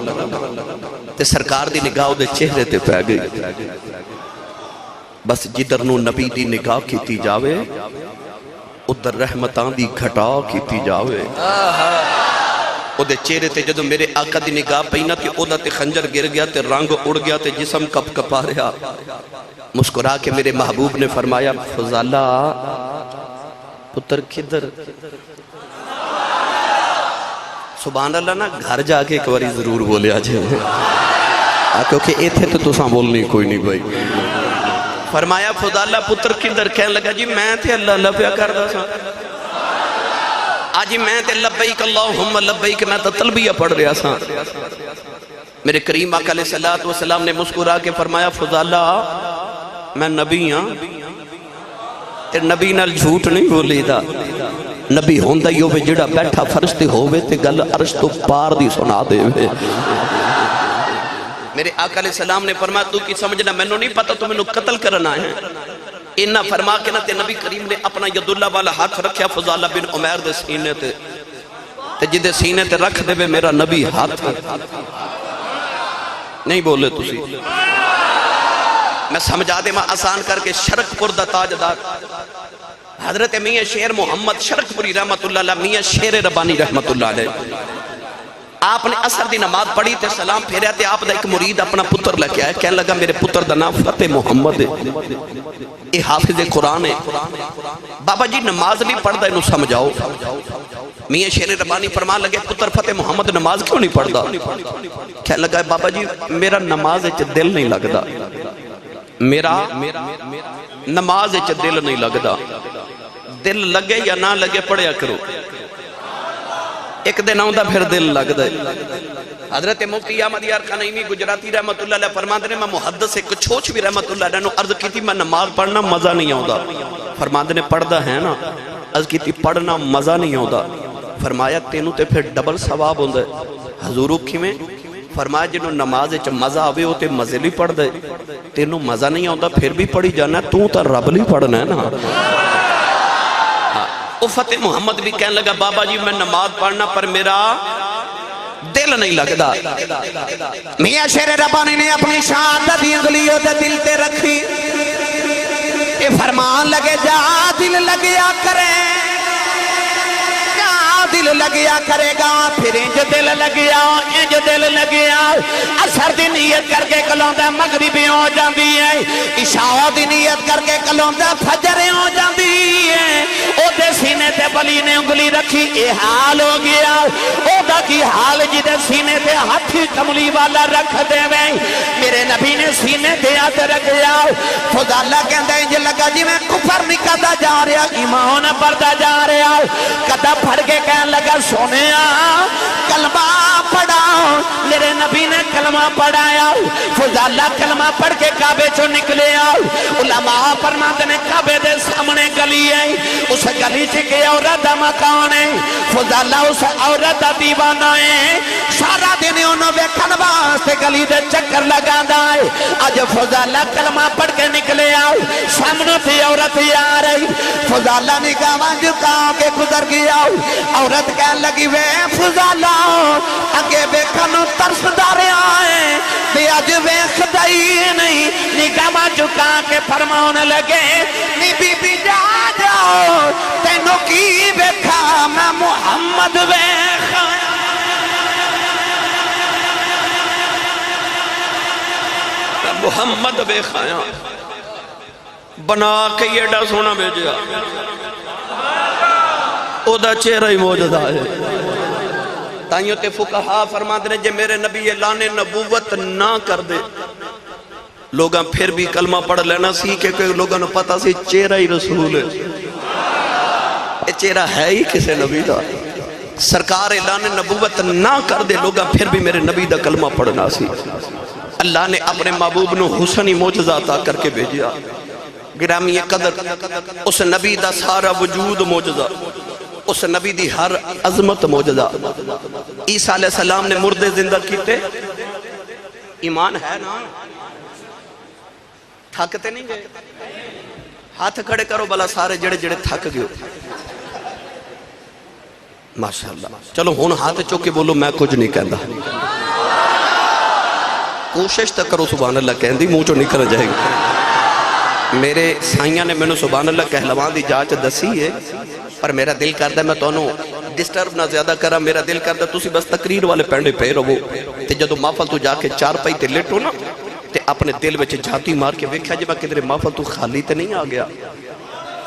تے سرکار دی نگاہ دے چہرے تے پہ گئی۔ بس جدر نو نبی دی نگاہ کیتی جاوے ادھر رحمتان دی گھٹا کیتی جاوے۔ او دے چہرے تے جدو میرے آقا دی نگاہ پہینا تے او دا تے خنجر گر گیا تے رنگ اڑ گیا تے جسم کپ کپا رہا۔ مسکرا کے میرے محبوب نے فرمایا فضالہ پتر کدھر؟ سبحان اللہ نا گھر جا کے ایک باری ضرور بولے آجے، کیونکہ اے تھے تو تساں بولنی کوئی نہیں بھائی۔ فرمایا فضالہ پتر کدھر؟ کہنے لگا جی میں تے اللہ اللہ پیا کر دا سا، آجی میں تے لبیک اللہم لبیک میں تے تلبیہ پڑھ رہا سا۔ میرے کریم آقا علیہ السلام نے مسکرا کے فرمایا فضالہ میں نبی ہاں تے نبی نال جھوٹ نہیں بولی دا، نبی ہوندہ ہی ہوئے جڑا بیٹھا فرشتے ہوئے تے گل عرش تو پار دی سنا دے ہوئے۔ میرے آقا علیہ السلام نے فرمایا تو کی سمجھنا میں نے نہیں پتا تو میں نے قتل کرنا ہے۔ انہا فرما کے نہ تے نبی کریم نے اپنا یداللہ والا ہاتھ رکھیا فضالہ بن عمیر دے سینے تے جدے سینے تے رکھ دے بے میرا نبی ہاتھ نہیں بولے تسی، میں سمجھا دے ماں آسان کر کے شرک پور دا تاجدار حضرت میاں شیر محمد شرک پوری رحمت اللہ علیہ، میاں شیر ربانی رحمت اللہ علیہ، آپ نے اثر دی نماز پڑھی تے سلام پھیریا تے آپ دا ایک مرید اپنا پتر لے کے آئے، کہنے لگا میرے پتر دا نام فتح محمد ہے، اے حافظ قرآن ہے، بابا جی نماز نہیں پڑھ دا انہوں سمجھاؤ۔ میاں شیر ربانی فرمان لگے پتر فتح محمد نماز کیوں نہیں پڑھ دا؟ کہنے لگا بابا جی میرا نماز اچھ دل نہیں لگ دا، میرا نماز اچھ دل نہیں لگ دا، دل لگے یا نہ لگے پڑھیا کرو، ایک دن آؤں دا پھر دل لگ دے۔ حضرت مفتی احمد یار خانیمی گجراتی رحمت اللہ علیہ فرماندے نے میں محدث ایک چھوچ بھی رحمت اللہ علیہ نے عرض کی تھی میں نماز پڑھنا مزہ نہیں آؤں دا، فرماندے نے پڑھ دا ہے نا، عرض کی تھی پڑھنا مزہ نہیں آؤں دا، فرمایا تینوں تے پھر ڈبل ثواب ہوں دے۔ حضورو کی میں فرمایا جنہوں نماز اچھ مزہ آوے ہوتے مزے لی پڑھ دے، تینوں مزہ نہیں آؤں دا پھر بھی پڑھی جانا ہے تو تا رب لی پڑھنا ہے نا۔ فتح محمد بھی کہنے لگا بابا جی میں نماز پڑھنا پر میرا دل نہیں لگدا۔ میاں شیر ربانی نے اپنی شہادت دی انگلیوں تے دل تے رکھی، یہ فرمان لگے جا دل لگیا کرے، جا دل دل لگیا کرے گا پھر انج دل لگیا انج دل لگیا اثر دی نیت کر کے کلوندا مغربی ہو جاندی ہے عشاء دی نیت کر کے کلوندا فجر ہو جاندی ہے او دے سینے تے بلی نے انگلی رکھی اے حال ہو گیا او دا کی حال جدے سینے تے ہاتھ کملی والا رکھ دے وے میرے نبی نے سینے تے ہاتھ رکھیا خدا اللہ کہندا انج لگا جی میں کفر نکلدا جا رہا ایمان بڑھتا جا رہا قدم پھڑ کے کہنے لگا سونیا کلمہ پڑھا میرے نبی نے کلمہ پڑھایا فضالہ کلمہ پڑھ کے کعبے چو نکلے آؤ علماء فرماتے نے کعبے دے سامنے گلی ہے اس گلی چکے عورت مکان ہے فضالہ اس عورت دیوانہ ہے سارا دن انہوں بیکھن واسطے گلی دے چکر لگا دائے آج فضالہ کلمہ پڑھ کے نکلے آؤ سامنے تھی عورت آ رہی فضالہ نگاہ جھکا کے گزر گیا عورت کہنے لگی وے فضالہ اگے بیکھنو ترس دارے آئے تے آج ویخ دائی نہیں نگاہ جھکا کے فرماؤن لگے نی بی بی جا جاؤ تینو کی بیکھا میں محمد ویخ محمد بے خایا بنا کے یہ ڈا سونا بھیجیا او دا چہرہ ہی موجودہ ہے تائیوں تے فقہا فرماتے ہیں جے میرے نبی اعلان نبوت نہ کر دے لوگاں پھر بھی کلمہ پڑھ لینا سی کہ لوگاں نے پتا سی چہرہ ہی رسول ہے یہ چہرہ ہے ہی کسے نبی دا سرکار اعلان نبوت نہ کر دے لوگاں پھر بھی میرے نبی دا کلمہ پڑھنا سی اللہ نے اپنے محبوب نو حسنی معجزہ عطا کر کے بھیجیا گرامی قدر اس نبی دا سارا وجود معجزہ اس نبی دی ہر عظمت معجزہ عیسیٰ علیہ السلام نے مردے زندہ کیتے ایمان ہے نا تھکتے نہیں گئے ہاتھ کھڑے کرو بلا سارے جڑے جڑے تھک گئے ماشاءاللہ چلو ہون ہاتھ چوکے بولو میں کچھ نہیں کہندا کوشش تک کرو سبحان اللہ کہن دی منہ چو نکل جائے گا میرے سائیاں نے میں نے سبحان اللہ کہلوان دی جاچ دسی ہے پر میرا دل کردہ میں تو انہوں ڈسٹرب نہ زیادہ کرا میرا دل کردہ تُسی بس تقریر والے پینڈے پہ رہو تے جدو محفل تو جا کے چار پائی تے لیٹو نا تے اپنے دل میں جھاتی مار کے ویکھا جب کدھر محفل تو خالی تے نہیں آ گیا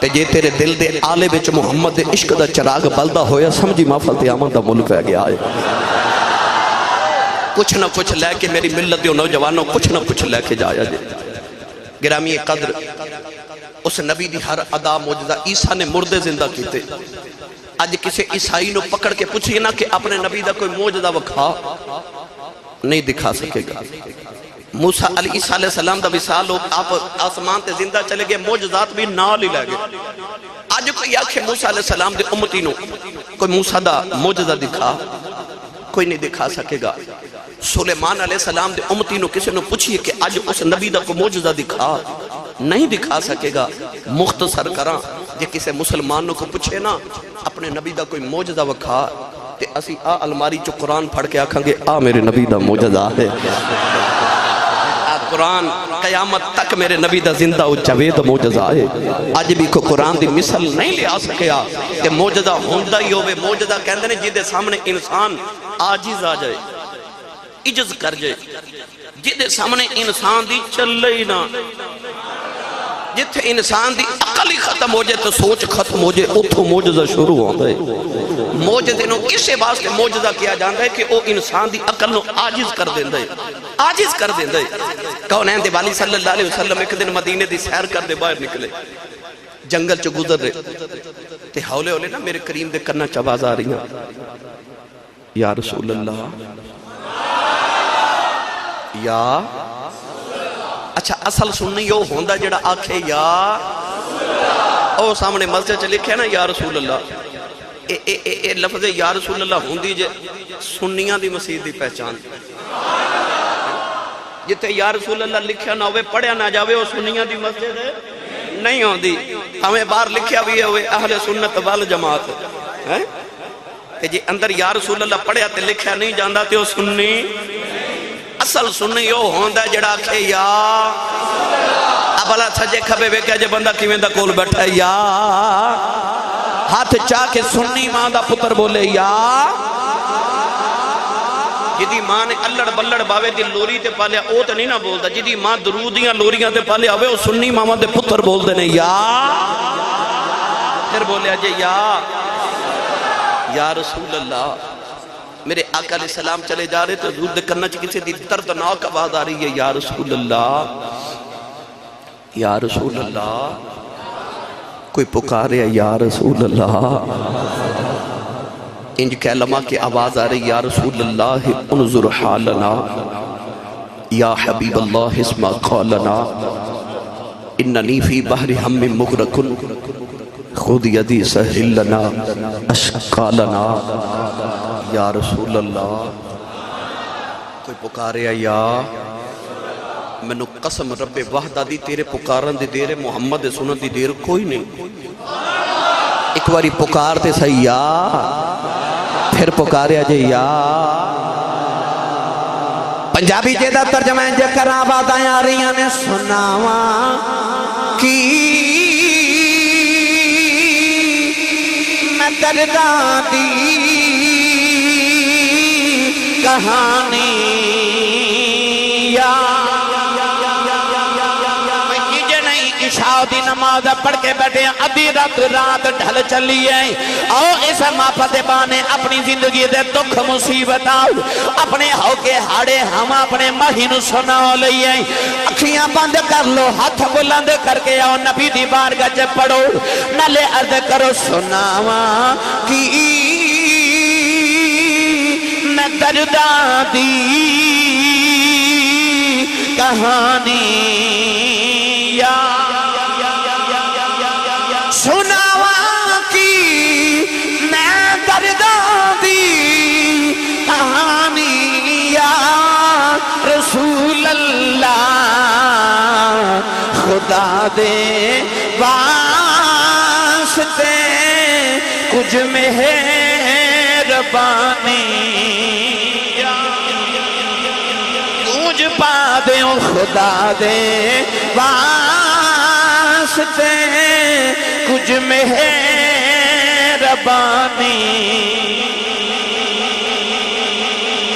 تے جے تیرے دل دے آلے وچ محمد دے عشق دا چراغ بلدہ ہویا سمجھی محفل تے آمد دا ملک ہے گیا ہے کچھ نہ کچھ لے کے میری ملت دیو نوجوانوں کچھ نہ کچھ لے کے جایا جائے گرامی قدر اس نبی دی ہر ادا موجزہ عیسیٰ نے مردے زندہ کیتے آج کسی عیسائی نو پکڑ کے پوچھئے نا کہ اپنے نبی دا کوئی موجزہ وکھا نہیں دکھا سکے گا موسیٰ عیسیٰ علیہ السلام دا وصال ہو آپ آسمان تے زندہ چلے گئے موجزات بھی نال ہی لے گئے آج کوئی آنکھیں موسیٰ علیہ السلام دے امتی نو کوئی موسیٰ دا موجزہ دکھا کوئی نہیں دکھا سکے گا سلیمان علیہ السلام دے امتی نو کسی نو پوچھئے کہ آج اس نبی دا کو موجزہ دکھا نہیں دکھا سکے گا مختصر کران جے کسی مسلمانوں کو پوچھے نا اپنے نبی دا کوئی موجزہ وکھا تے اسی الماری چو قرآن پڑھ کے آکھاں گے میرے نبی دا موجزہ ہے قرآن قیامت تک میرے نبی دا زندہ و جوید موجزہ ہے آج بھی کو قرآن دی مثل نہیں لے آ سکیا کہ موجزہ ہوندہ ہی ہوئے موجزہ کہندے نے جیدے سامنے انسان آجز آ جائے عجز کر جائے جیدے سامنے انسان دی چل ہی نہ جتھے انسان دی عقل ہی ختم ہو جائے تو سوچ ختم ہو جائے اتھو موجزہ شروع ہوتا ہے موجزے نو کسے واسطے موجزہ کیا جانتا ہے کہ وہ انسان دی عقل نو عاجز کر دیندہ ہے عاجز کر دیندہ ہے کونین دے والی صلی اللہ علیہ وسلم ایک دن مدینے دی سیر کر دے باہر نکلے جنگل چو گزر رہے تے ہولے ہولے نا میرے کریم دے کرنا چواز آ رہی ہیں یا رسول اللہ یا اچھا اصل سننی یو ہوندہ جڑا آکھے یا او سامنے مسجد چلے لکھے نا یا رسول اللہ اے لفظ یا رسول اللہ ہوندی جے سنیاں دی مسجد دی پہچان جتے یا رسول اللہ لکھیا نہ ہوئے پڑھیا نہ جاوے او سنیاں دی مسجد نہیں ہوندی ہمیں باہر لکھیا بھی ہوئے اہل سنت والجماعت تے جی اندر یا رسول اللہ پڑھیا تے لکھیا نہیں جاندہ تے او سنی اصل سننی یو ہوندہ جڑا کہ یا اب اللہ سجے کھبے بے کہ جے بندہ کیویں دا کول بیٹھا ہے یا ہاتھ چاہ کے سنی ماں دا پتر بولے یا جدی ماں نے اللہ بلڑ باوے دی لوری تے پالیا او تے نہیں نہ بولدا جدی ماں درودیاں لوریاں تے پالیا ہوئے او سنی ماں دے پتر بول دے نے یا پھر بولیا جے یا رسول اللہ میرے آقا علیہ السلام چلے جا رہے تو حضور دے کنچ کسی دی دردناک آواز آ رہی ہے یا رسول اللہ کوئی پکارے یا رسول اللہ انج کلمہ کی آواز آ رہی یا رسول اللہ انظر حالنا یا حبیب اللہ اسمع قولنا اننی فی بحر ہم مغرقن خود یدی سہل لنا اشقالنا یا رسول اللہ کوئی پکارے یا میں قسم رب وحدہ دی تیرے پکارن دی دیر محمد سنت دی دیر کوئی نہیں ایک باری پکارتے سہی یا پھر پکارے جے یا پنجابی جے دا ترجمہ جے کرا باتیں آ رہی نے سناواں کی میں درداں دی کہانی یا عشاء دی نماز پڑھ کے بیٹھے ادھی رات ڈھل چلی ہے او اس مافت بانے اپنی زندگی دے دکھ مصیبت اپنے ہو کے ہاڑے ہم اپنے مہین سنا لئی ہیں اکھیاں بند کر لو ہاتھ بلند کر کے آؤ نبی دی بارگاہ چ پڑھو نلے عرض کرو سناواں کی میں درداں دی کہانی یا سناواں کی میں درداں دی کہانی یا رسول اللہ خدا دے واسطے کچھ مہربانی تجھ پا دیوں خدا دے واسطے کچھ مہربانی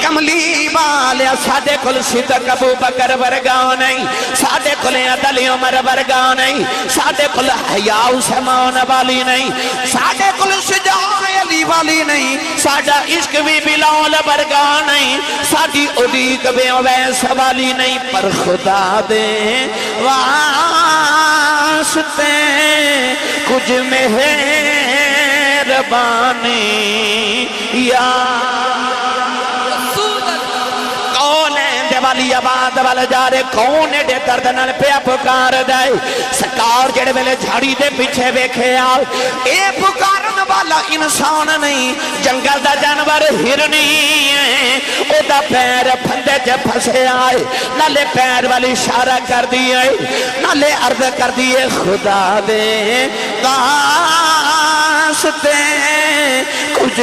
کملی والیا ساڑھے کل صدق ابو بکر ورگاں نہیں ساڑھے کل عدل عمر ورگاں نہیں ساڑھے کل حیاء عثمان والی نہیں ساڑھے کل شجاع علی والی نہیں ساڑھا عشق بھی بلال ورگاں نہیں ساڑھی علیق بے ویس والی نہیں پر خدا دے واسطے کچھ مہربانی یا والی آباد والا جا رہے کون ایڈے درد نال پیا پکار دے سرکار جڑے ویلے جھاڑی دے پیچھے ویکھے آ اے پکارن والا انسان نہیں جنگل دا جانور ہرنی ہے او دا پیر پھندے چ پھسے آئے نالے پیر والی اشارہ کر دیے نالے عرض کر دیے خدا دے واسطے کچھ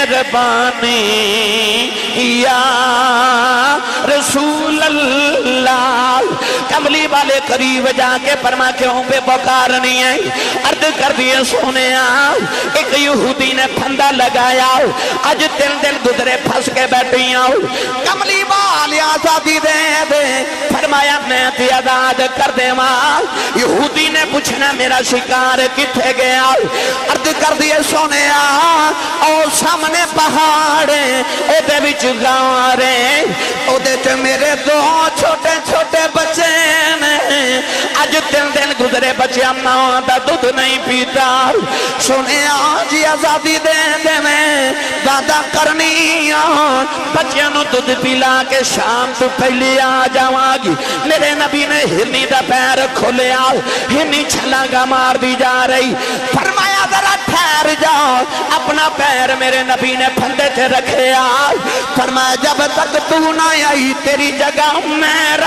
مہربانی یا رسول اللہ کملی والے قریب جا کے فرما کیوں بے بکار نہیں ہے عرض کر دیے سونے ایک یہودی نے پھندا لگایا آج 3 دن گزرے پھنس کے بیٹھی کملی والے آزادی دے دے فرمایا میں تی آزاد کر دے ماں یہودی نے پوچھنا میرا شکار کتھے گیا عرض کر دیے سونے اور سامنے پہاڑے او دے وچ گارے او دے چ میرے 2 چھوٹے چھوٹے بچے نے آج 3 دن گزرے بچے ماں دا دودھ نہیں پیتا سنے آج آزادی دے دے میں دادا کرنی بچیاں نو دودھ پلا کے شام تو پہلی آ جاواں گی میرے نبی نے ہرنی دا پیر کھولیا ہرنی چھلانگا مار دی جا رہی فرمایا ذرا ٹھہر جاؤ اپنا پیر میرے نبی نے پھندے تھے رکھے فرمایا جب تک تو نہ آئی تیری جگہ میں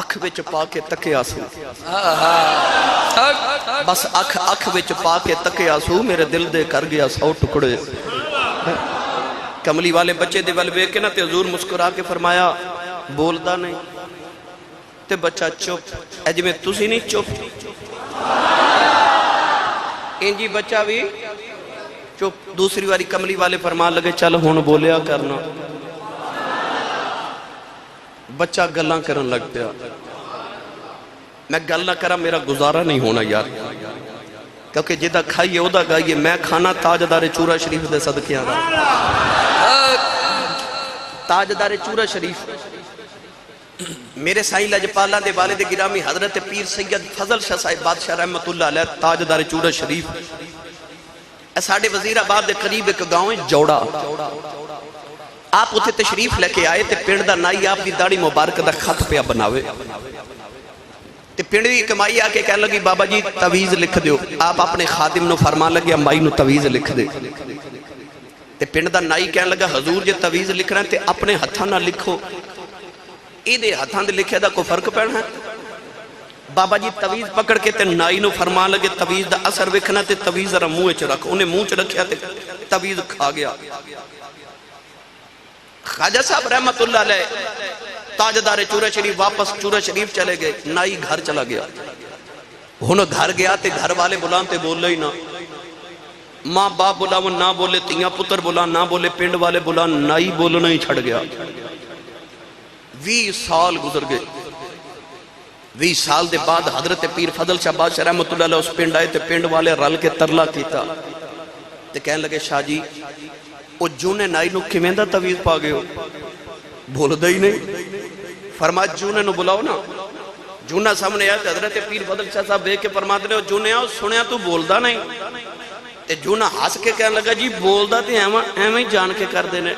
اکھ وچ پا کے تکیا سو بس اکھ وچ پا کے تکیا سو میرے دل دے کر گیا 100 ٹکڑے کملی والے بچے دے ول ویکھ کے نا تے حضور مسکرا کے فرمایا بولدا نہیں تے بچہ چپ اے جویں تسی نہیں چپ انجی بچہ بھی چپ دوسری واری کملی والے فرمان لگے چل ہن بولیا کرنا بچہ گلاں کرن لگ پیا میں گل نہ کرا میرا گزارا نہیں ہونا یار کیونکہ جدہ کھائیے او دا گائیے میں کھانا تاجدار چورا شریف دے صدقیاں دا تاجدار چورا شریف میرے سائیں لجپالا دے والد گرامی حضرت پیر سید فضل شاہ صاحب بادشاہ رحمت اللہ علیہ تاجدار چورا شریف ساڑھے وزیر آباد دے قریب ایک گاؤں ہے جوڑا آپ اتھے تشریف لے کے آئے تے پنڈ دا نائی آپ دی داڑھی مبارک دا خط پہ بناوے تے پنڈ دی کمائی آکے کہنے لگی بابا جی تویز لکھ دیو آپ اپنے خادم نو فرمان لگیا مائی نو تویز لکھ دے تے پنڈ دا نائی کہنے لگا حضور جے تویز لکھنا ہے تے اپنے ہتھاں نہ لکھو اے دے ہتھاں دے لکھے دا کوئی فرق پڑنا ہے بابا جی تویز پکڑ کے تے نائی نو فرمان لگے تویز دا اثر وکھنا تے تویز ذرا منہ وچ رکھ انہیں منہ وچ رکھیا تے تویز کھا گیا خواجہ صاحب رحمت اللہ علیہ تاجدار چورا شریف واپس چورا شریف چلے گئے نائی گھر چلا گیا انہوں گھر گیا تے گھر والے بلان تے بول لئی نا ماں باپ بلاون نہ بولے تیاں پتر بلان نہ بولے پنڈ والے بلان نائی بولنا ہی چھڑ گیا 20 سال گزر گئے 20 سال دے بعد حضرت پیر فضل شاہ بادشاہ رحمت اللہ علیہ اس پنڈ آئے تے پنڈ والے رل کے ترلا کیتا تے کہنے لگے شاہ جی او جونے نائی نو کمیں دا تویز پا گئے ہو بول دا ہی نہیں فرمایا جونے نو بلاؤ نا جونہ سامنے آیا تے حضرت پیر فضل شاہ صاحب بے کے فرماتے رہے جونے آؤ سنیا تو بول دا نہیں تے جونہ ہاس کے کہنے لگا جی بول دا تے ایمیں جان کے کر دینے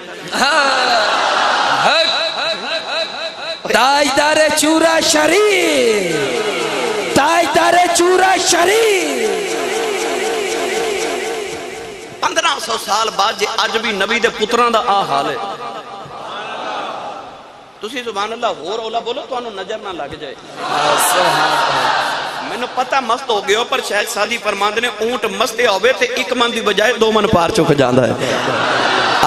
تاجدار چورا شریف تاجدار چورا شریف 1500 سال بعد جے آج بھی نبی دے پتران دا آ حال ہے تسی سبحان اللہ غور اولا بولو تو انہوں نظر نہ لگ جائے میں نے پتہ مست ہو گیا پر شاید سادی فرماندے نے اونٹ مستے ہوئے تھے ایک من دی بجائے 2 من پار چکے جاندہ ہے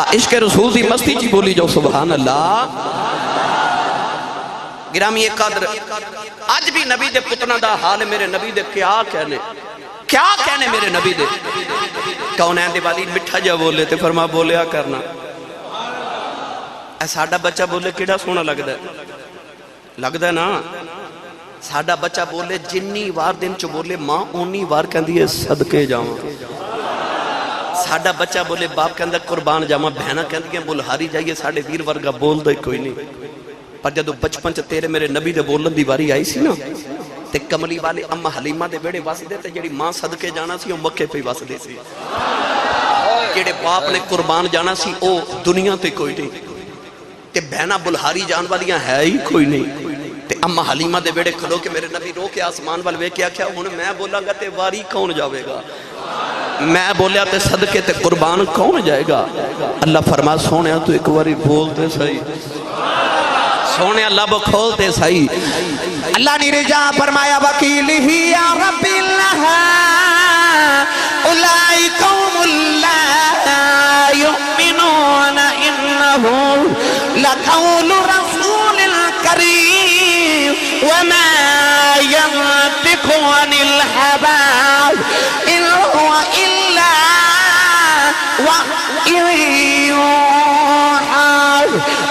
عشق رسول دی مستی جی بولی جو سبحان اللہ گرامی ایک قدر آج بھی نبی دے پتران دا حال ہے میرے نبی دے کیا کہنے میرے نبی دے کون ہے دے والی مٹھا جا بولے تے فرما بولیا کرنا اے ساڑھا بچہ بولے کیڑا سونا لگتا ہے نا ساڑھا بچہ بولے جنی وار دن چو بولے ماں اونی وار کہن دیئے صدقے جاؤں ساڑھا بچہ بولے باپ کہن دیئے قربان جاؤں بہنہ کہن دیئے بلہاری جائیے ساڑھے ویر ورگا بول دے کوئی نہیں پر جدو بچپن چ تیرے میرے نبی دے بولن دی واری آئی سی نا تے کملی والے اما حلیمہ دے بیڑے واس دے تے جڑی ماں صدقے جانا سی او مکے پہ واس دے سی جڑے باپ نے قربان جانا سی او دنیا تے کوئی نہیں تے بہنہ بلہاری جان والیاں ہے ہی کوئی نہیں تے اما حلیمہ دے بیڑے کھلو کے میرے نبی رو کے آسمان والوے کیا انہیں میں بولا گا تے واری کون جاوے گا میں بولیا تے صدقے تے قربان کون جائے گا اللہ فرما سونے تو ایک واری بولتے صحیح سونے اللہ بکھولتے صحیح اللہ نے رجا فرمایا وکیلہی یا رب اللہ اولائی قوم اللہ یؤمنون انہو لقول رسول کریم وما ينطق عن الهوى ان هو الا وحی یوحی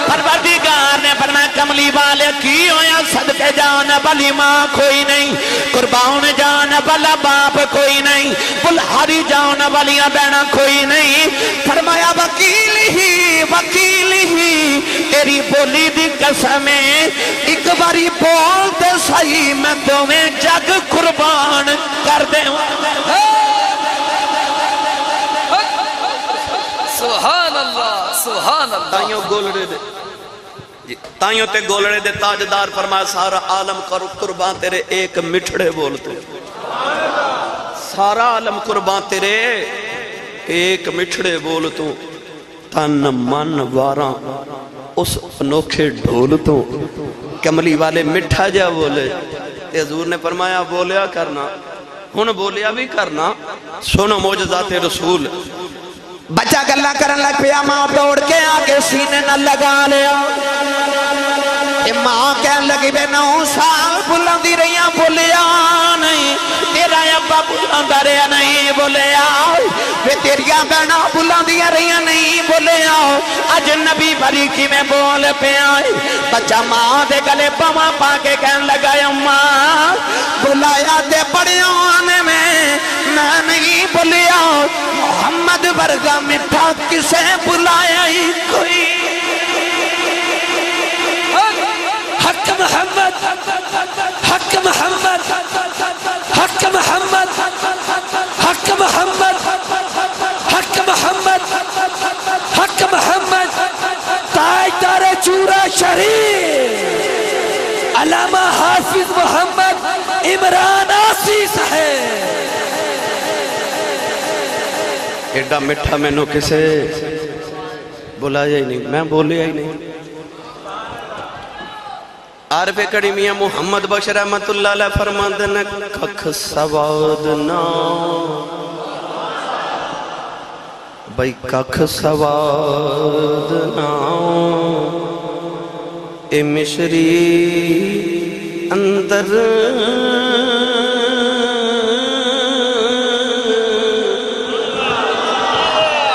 پروردگار نے فرمایا کملی والے کی ہویا صدقے جانا والی ماں کوئی نہیں قربان جانا والا باپ کوئی نہیں بلہاری جانا والیاں بہنا کوئی نہیں فرمایا وکیل ہی تیری بولی دی قسمیں ایک باری بولتے صحیح میں تمہیں جگ قربان کر دے سبحان اللہ سبحان اللہ تائیوں گولڑے دے تائیوں تے گولڑے دے تاجدار فرمایا سارا عالم قربان تیرے ایک مٹھڑے بولتے سارا عالم قربان تیرے ایک مٹھڑے بولتوں تن من واراں اس انوکھے ڈھول تو کملی والے مٹھا جا بولے تے حضور نے فرمایا بولیا کرنا ہن بولیا بھی کرنا سنو معجزات رسول بچہ گلہ کرن لگ پیا ماں دوڑ کے آگے سینے نہ لگا لیا ماں کہن لگی بے 9 سال بلندی رہیاں بولیا نہیں تیرا ابا بلندہ رہا نہیں بولیا بے تیریاں بہنا بلندیاں رہیاں نہیں بولیا اجنبی بری کی میں بول پہ آئی بچہ ماں دے گلے پاما پا کے کہن لگا اماں بلایا دے بڑے آنے میں نہیں بولیا محمد ورگا مٹھا کسے بلایا ہی کوئی حق محمد حق محمد حق محمد حق محمد حق محمد حق محمد تاجدار چورا شریف علامہ حافظ محمد عمران آسی صاحب ایڈا مٹھا میں نو کسے بلایا ہی نہیں میں بولیا ہی نہیں عارف کڑی میاں محمد بخش رحمت اللہ علیہ فرماندن ککھ سواد نا بھئی ککھ سواد نا اے مشری اندر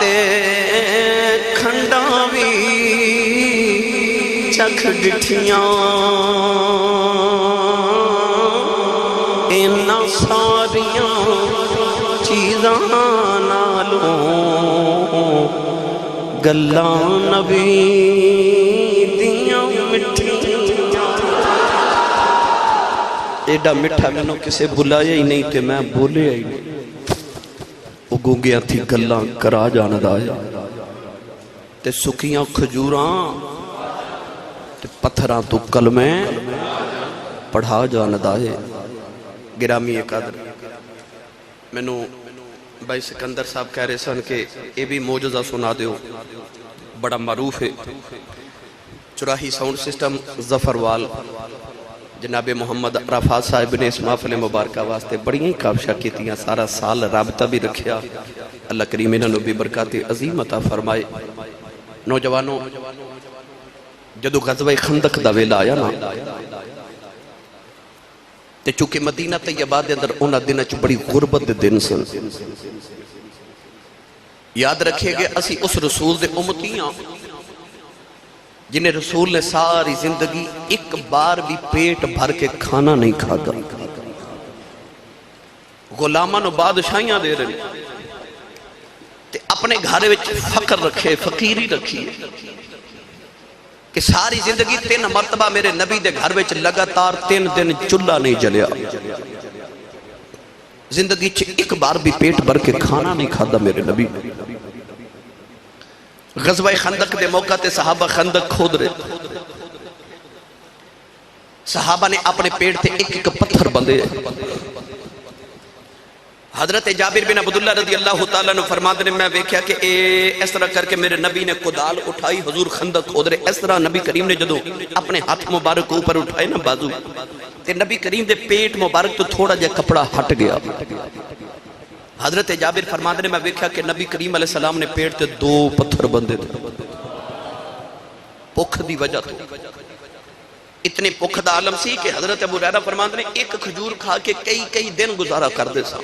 تے کھنڈا بھی چکھ ڈٹھیاں اینا ساریاں چیزاں نالوں گلاں نبی دیاں مٹھیاں ایڈا مٹھا میں نو کسے بلایا ہی نہیں تے میں بولیا ہی نہیں وہ گونگیاں تھی گلاں کرا جانا دایا تے سکیاں کھجوراں تے پتھراں تو کلمیں پڑھا جانا دایا گرامی قدر میں نو بھائی سکندر صاحب کہہ رہے سن کہ اے بھی موجزہ سنا دیو بڑا معروف ہے چراہی ساؤنڈ سسٹم ظفروال جناب محمد رفعت صاحب نے اس محفل مبارکہ واسطے بڑی ہی کابشہ کی تیاں سارا سال رابطہ بھی رکھیا اللہ کریم انہوں نے بھی برکات عظیم عطا فرمائے نوجوانوں جدو غزوہ خندق دا ویلا آیا نا تے چونکہ مدینہ طیبہ دے اندر انہاں دنہ چ بڑی غربت دے دن سن یاد رکھے گے اسی اس رسول دے امتیاں جنہیں رسول نے ساری زندگی ایک بار بھی پیٹ بھر کے کھانا نہیں کھاتا غلاماں بادشاہیاں دے رہے تے اپنے گھر وچ فقر رکھے فقیری رکھی کہ ساری زندگی 3 مرتبہ میرے نبی دے گھر وچ لگاتار 3 دن چولہا نہیں جلیا زندگی چ ایک بار بھی پیٹ بھر کے کھانا نہیں کھاتا میرے نبی غزوہ خندق دے موقع تے صحابہ خندق کھود رہے صحابہ نے اپنے پیٹ تے ایک پتھر بندے حضرت جابر بن عبداللہ رضی اللہ تعالیٰ نے فرماتے نے میں دیکھا کہ اس طرح کر کے میرے نبی نے کدال اٹھائی حضور خندق کھود رہے اس طرح نبی کریم نے جدو اپنے ہاتھ مبارک اوپر اٹھائے نا بازو تے نبی کریم دے پیٹ مبارک تو تھوڑا جا کپڑا ہٹ گیا حضرت جابر فرماتے نے میں دیکھا کہ نبی کریم علیہ السلام نے پیٹ تے 2 پتھر بندے تھے بھوک دی وجہ تو اتنے بھوک دا عالم سی کہ حضرت ابو ہریرہ فرماتے نے ایک کھجور کھا کے کئی دن گزارا کر دے سا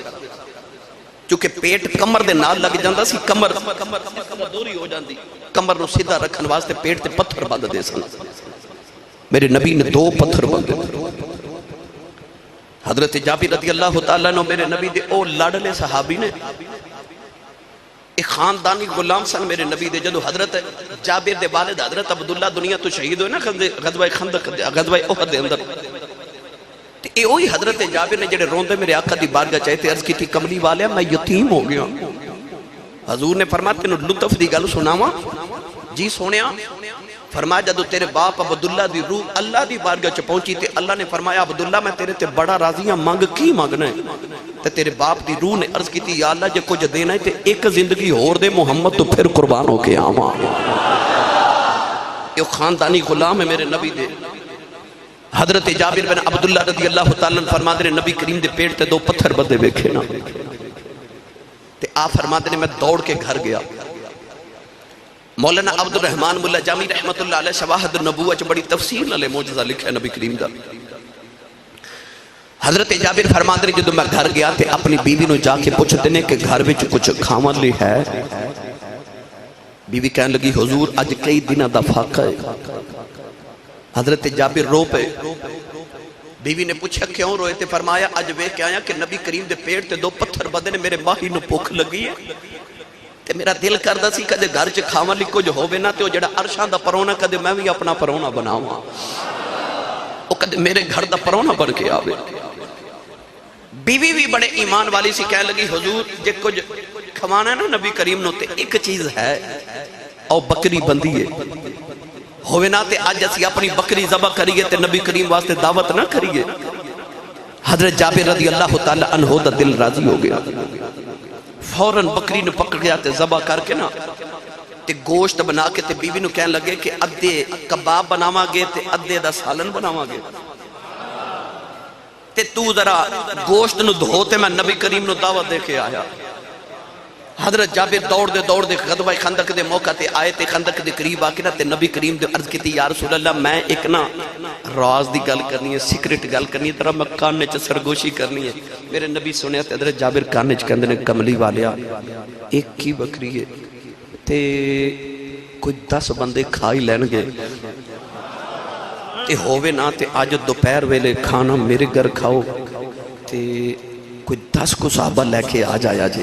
چونکہ پیٹ کمر دے نال لگ جاندہ سی کمر دوری ہو جاندی کمر نو سیدھا رکھن واسطے پیٹ تے پتھر بند دے سن میرے نبی نے 2 پتھر بندے حضرت جابر رضی اللہ تعالیٰ نے میرے نبی دے او لڑلے صحابی نے ایک خاندانی غلام سن میرے نبی دے جدو حضرت جابر دے والد حضرت عبداللہ دنیا تو شہید ہوئے نا غزوہ خندق غزوہ احد دے اندر اے اوہی حضرت جابر نے جڑے روندے میرے آقا دی بارگاہ چاہتے عرض کی تھی کملی والے میں یتیم ہو گیا حضور نے فرمایا تینوں لطف دی گل سناواں جی سونیا فرمایا جدو تیرے باپ عبداللہ دی روح اللہ دی بارگاہ چ پہنچی تے اللہ نے فرمایا عبداللہ میں تیرے تے بڑا راضی ہاں مانگ کی مانگنا ہے تے تیرے باپ دی روح نے عرض کی تھی یا اللہ جے کچھ دینا ہے تے ایک زندگی اور دے محمد تو پھر قربان ہو کے آواں یہ خاندانی غلام ہے میرے نبی دے حضرت جابر بن عبداللہ رضی اللہ تعالیٰ فرما دے نبی کریم دے پیٹ تے دو پتھر بدے بیکھے نا تے آپ فرما دے میں دوڑ کے گھر گیا مولانا عبد الرحمن ملا جامی رحمت اللہ علیہ شواہد النبوہ چ بڑی تفصیل علیہ موجزہ لکھا ہے نبی کریم دا حضرت جابر فرما دے جدو میں گھر گیا تے اپنی بیوی نو جا کے پوچھتے نے کہ گھر وچ کچھ کھاون لی ہے بیوی کہنے لگی حضور اج کئی دنہ دا فاقہ ہے حضرت جابر رو پہ بیوی نے پوچھا کیوں روئے تے فرمایا اج وے کیا آیا کہ نبی کریم دے پیٹ تے دو پتھر بدے نے میرے ماہی نو پوکھ لگی ہے تے میرا دل کردہ سی کدے گھر چ کھاون لی کچھ ہووے نا تے او جڑا عرشاں دا پرونا کدے میں بھی اپنا پرونا بناواں او کدے میرے گھر دا پرونا بن کے آوے بیوی بھی بڑے ایمان والی سی کہنے لگی حضور جے کچھ کھوانا ہے نا نبی کریم نو تے ایک چیز ہے او بکری بندی ہے ہوئے نا تے آج اسی اپنی بکری ذبح کریے تے نبی کریم واسطے دعوت نہ کریے حضرت جابر رضی اللہ تعالی عنہ دا دل راضی ہو گیا فوراً بکری نو پکڑ گیا تے ذبح کر کے نا تے گوشت بنا کے تے بیوی نو کہنے لگے کہ ادھے کباب بناواں گے تے ادھے دا سالن بناواں گے تے تو ذرا گوشت نو دھوتے میں نبی کریم نو دعوت دے کے آیا حضرت جابر دوڑ دے غزوہ خندق دے موقع تے آئے تے خندق دے قریب آکے نا تے نبی کریم دے عرض کیتی یا رسول اللہ میں ایک نا راز دی گل کرنی ہے سیکرٹ گل کرنی ہے ترہ میں کاننے چ سرگوشی کرنی ہے میرے نبی سنے تے حضرت جابر کاننے چ کہندے نے کملی والیا ایک کی بکری ہے تے کوئی 10 بندے کھائی لین گے تے ہووے نا تے آج دوپہر ویلے کھانا میرے گھر کھاؤ تے کوئی 10 کو صحابہ لے کے آ جایا جے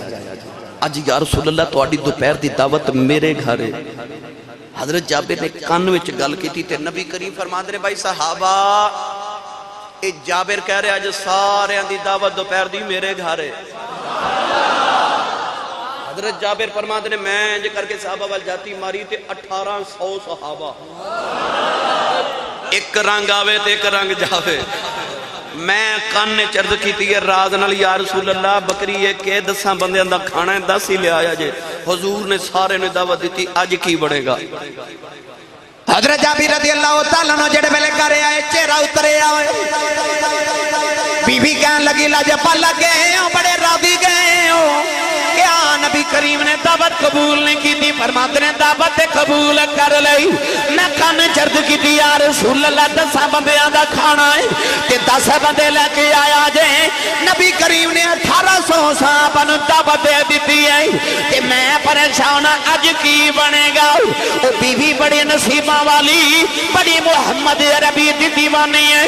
آج یا رسول اللہ تو آڈی دوپہر دی دعوت میرے گھر ہے حضرت جابر نے کان وچ گل کی تھی تے نبی کریم فرما دے بھائی صحابہ اے جابر کہہ رہے آج سارے دی دعوت دوپہر دی میرے گھر ہے حضرت جابر فرما دے میں جے کر کے صحابہ وال جاتی ماری تے 1800 صحابہ ایک رنگ آوے تے ایک رنگ جاوے میں کاننے چرد کی تھی راز نال یا رسول اللہ بکری یہ کہ 10 بندے اندہ کھانا ہے 10 ہی لے آیا جے حضور نے سارے نے دعوت دیتی آج کی بڑھے گا حضرت جابر رضی اللہ تعالیٰ نے جڑے ملے کرے آئے چہرہ اترے آئے بی بی کہنے لگی لاجپا لگے ہو بڑے راضی گئے ہو کیا نبی کریم نے دعوت قبول نہیں کی تھی فرماتے نے دعوت قبول کر لئی میں کان چرد کی تھی یا رسول اللہ 10 بندے آدھا کھانا ہے کہ 10 بندے لے کے آیا جائے نبی کریم نے 1800 صحابہ دعوت دے دیتی ہے کہ میں پریشان اج کی بنے گا وہ بیوی بڑی نصیبہ والی بڑی محمد عربی دی دیوانی ہے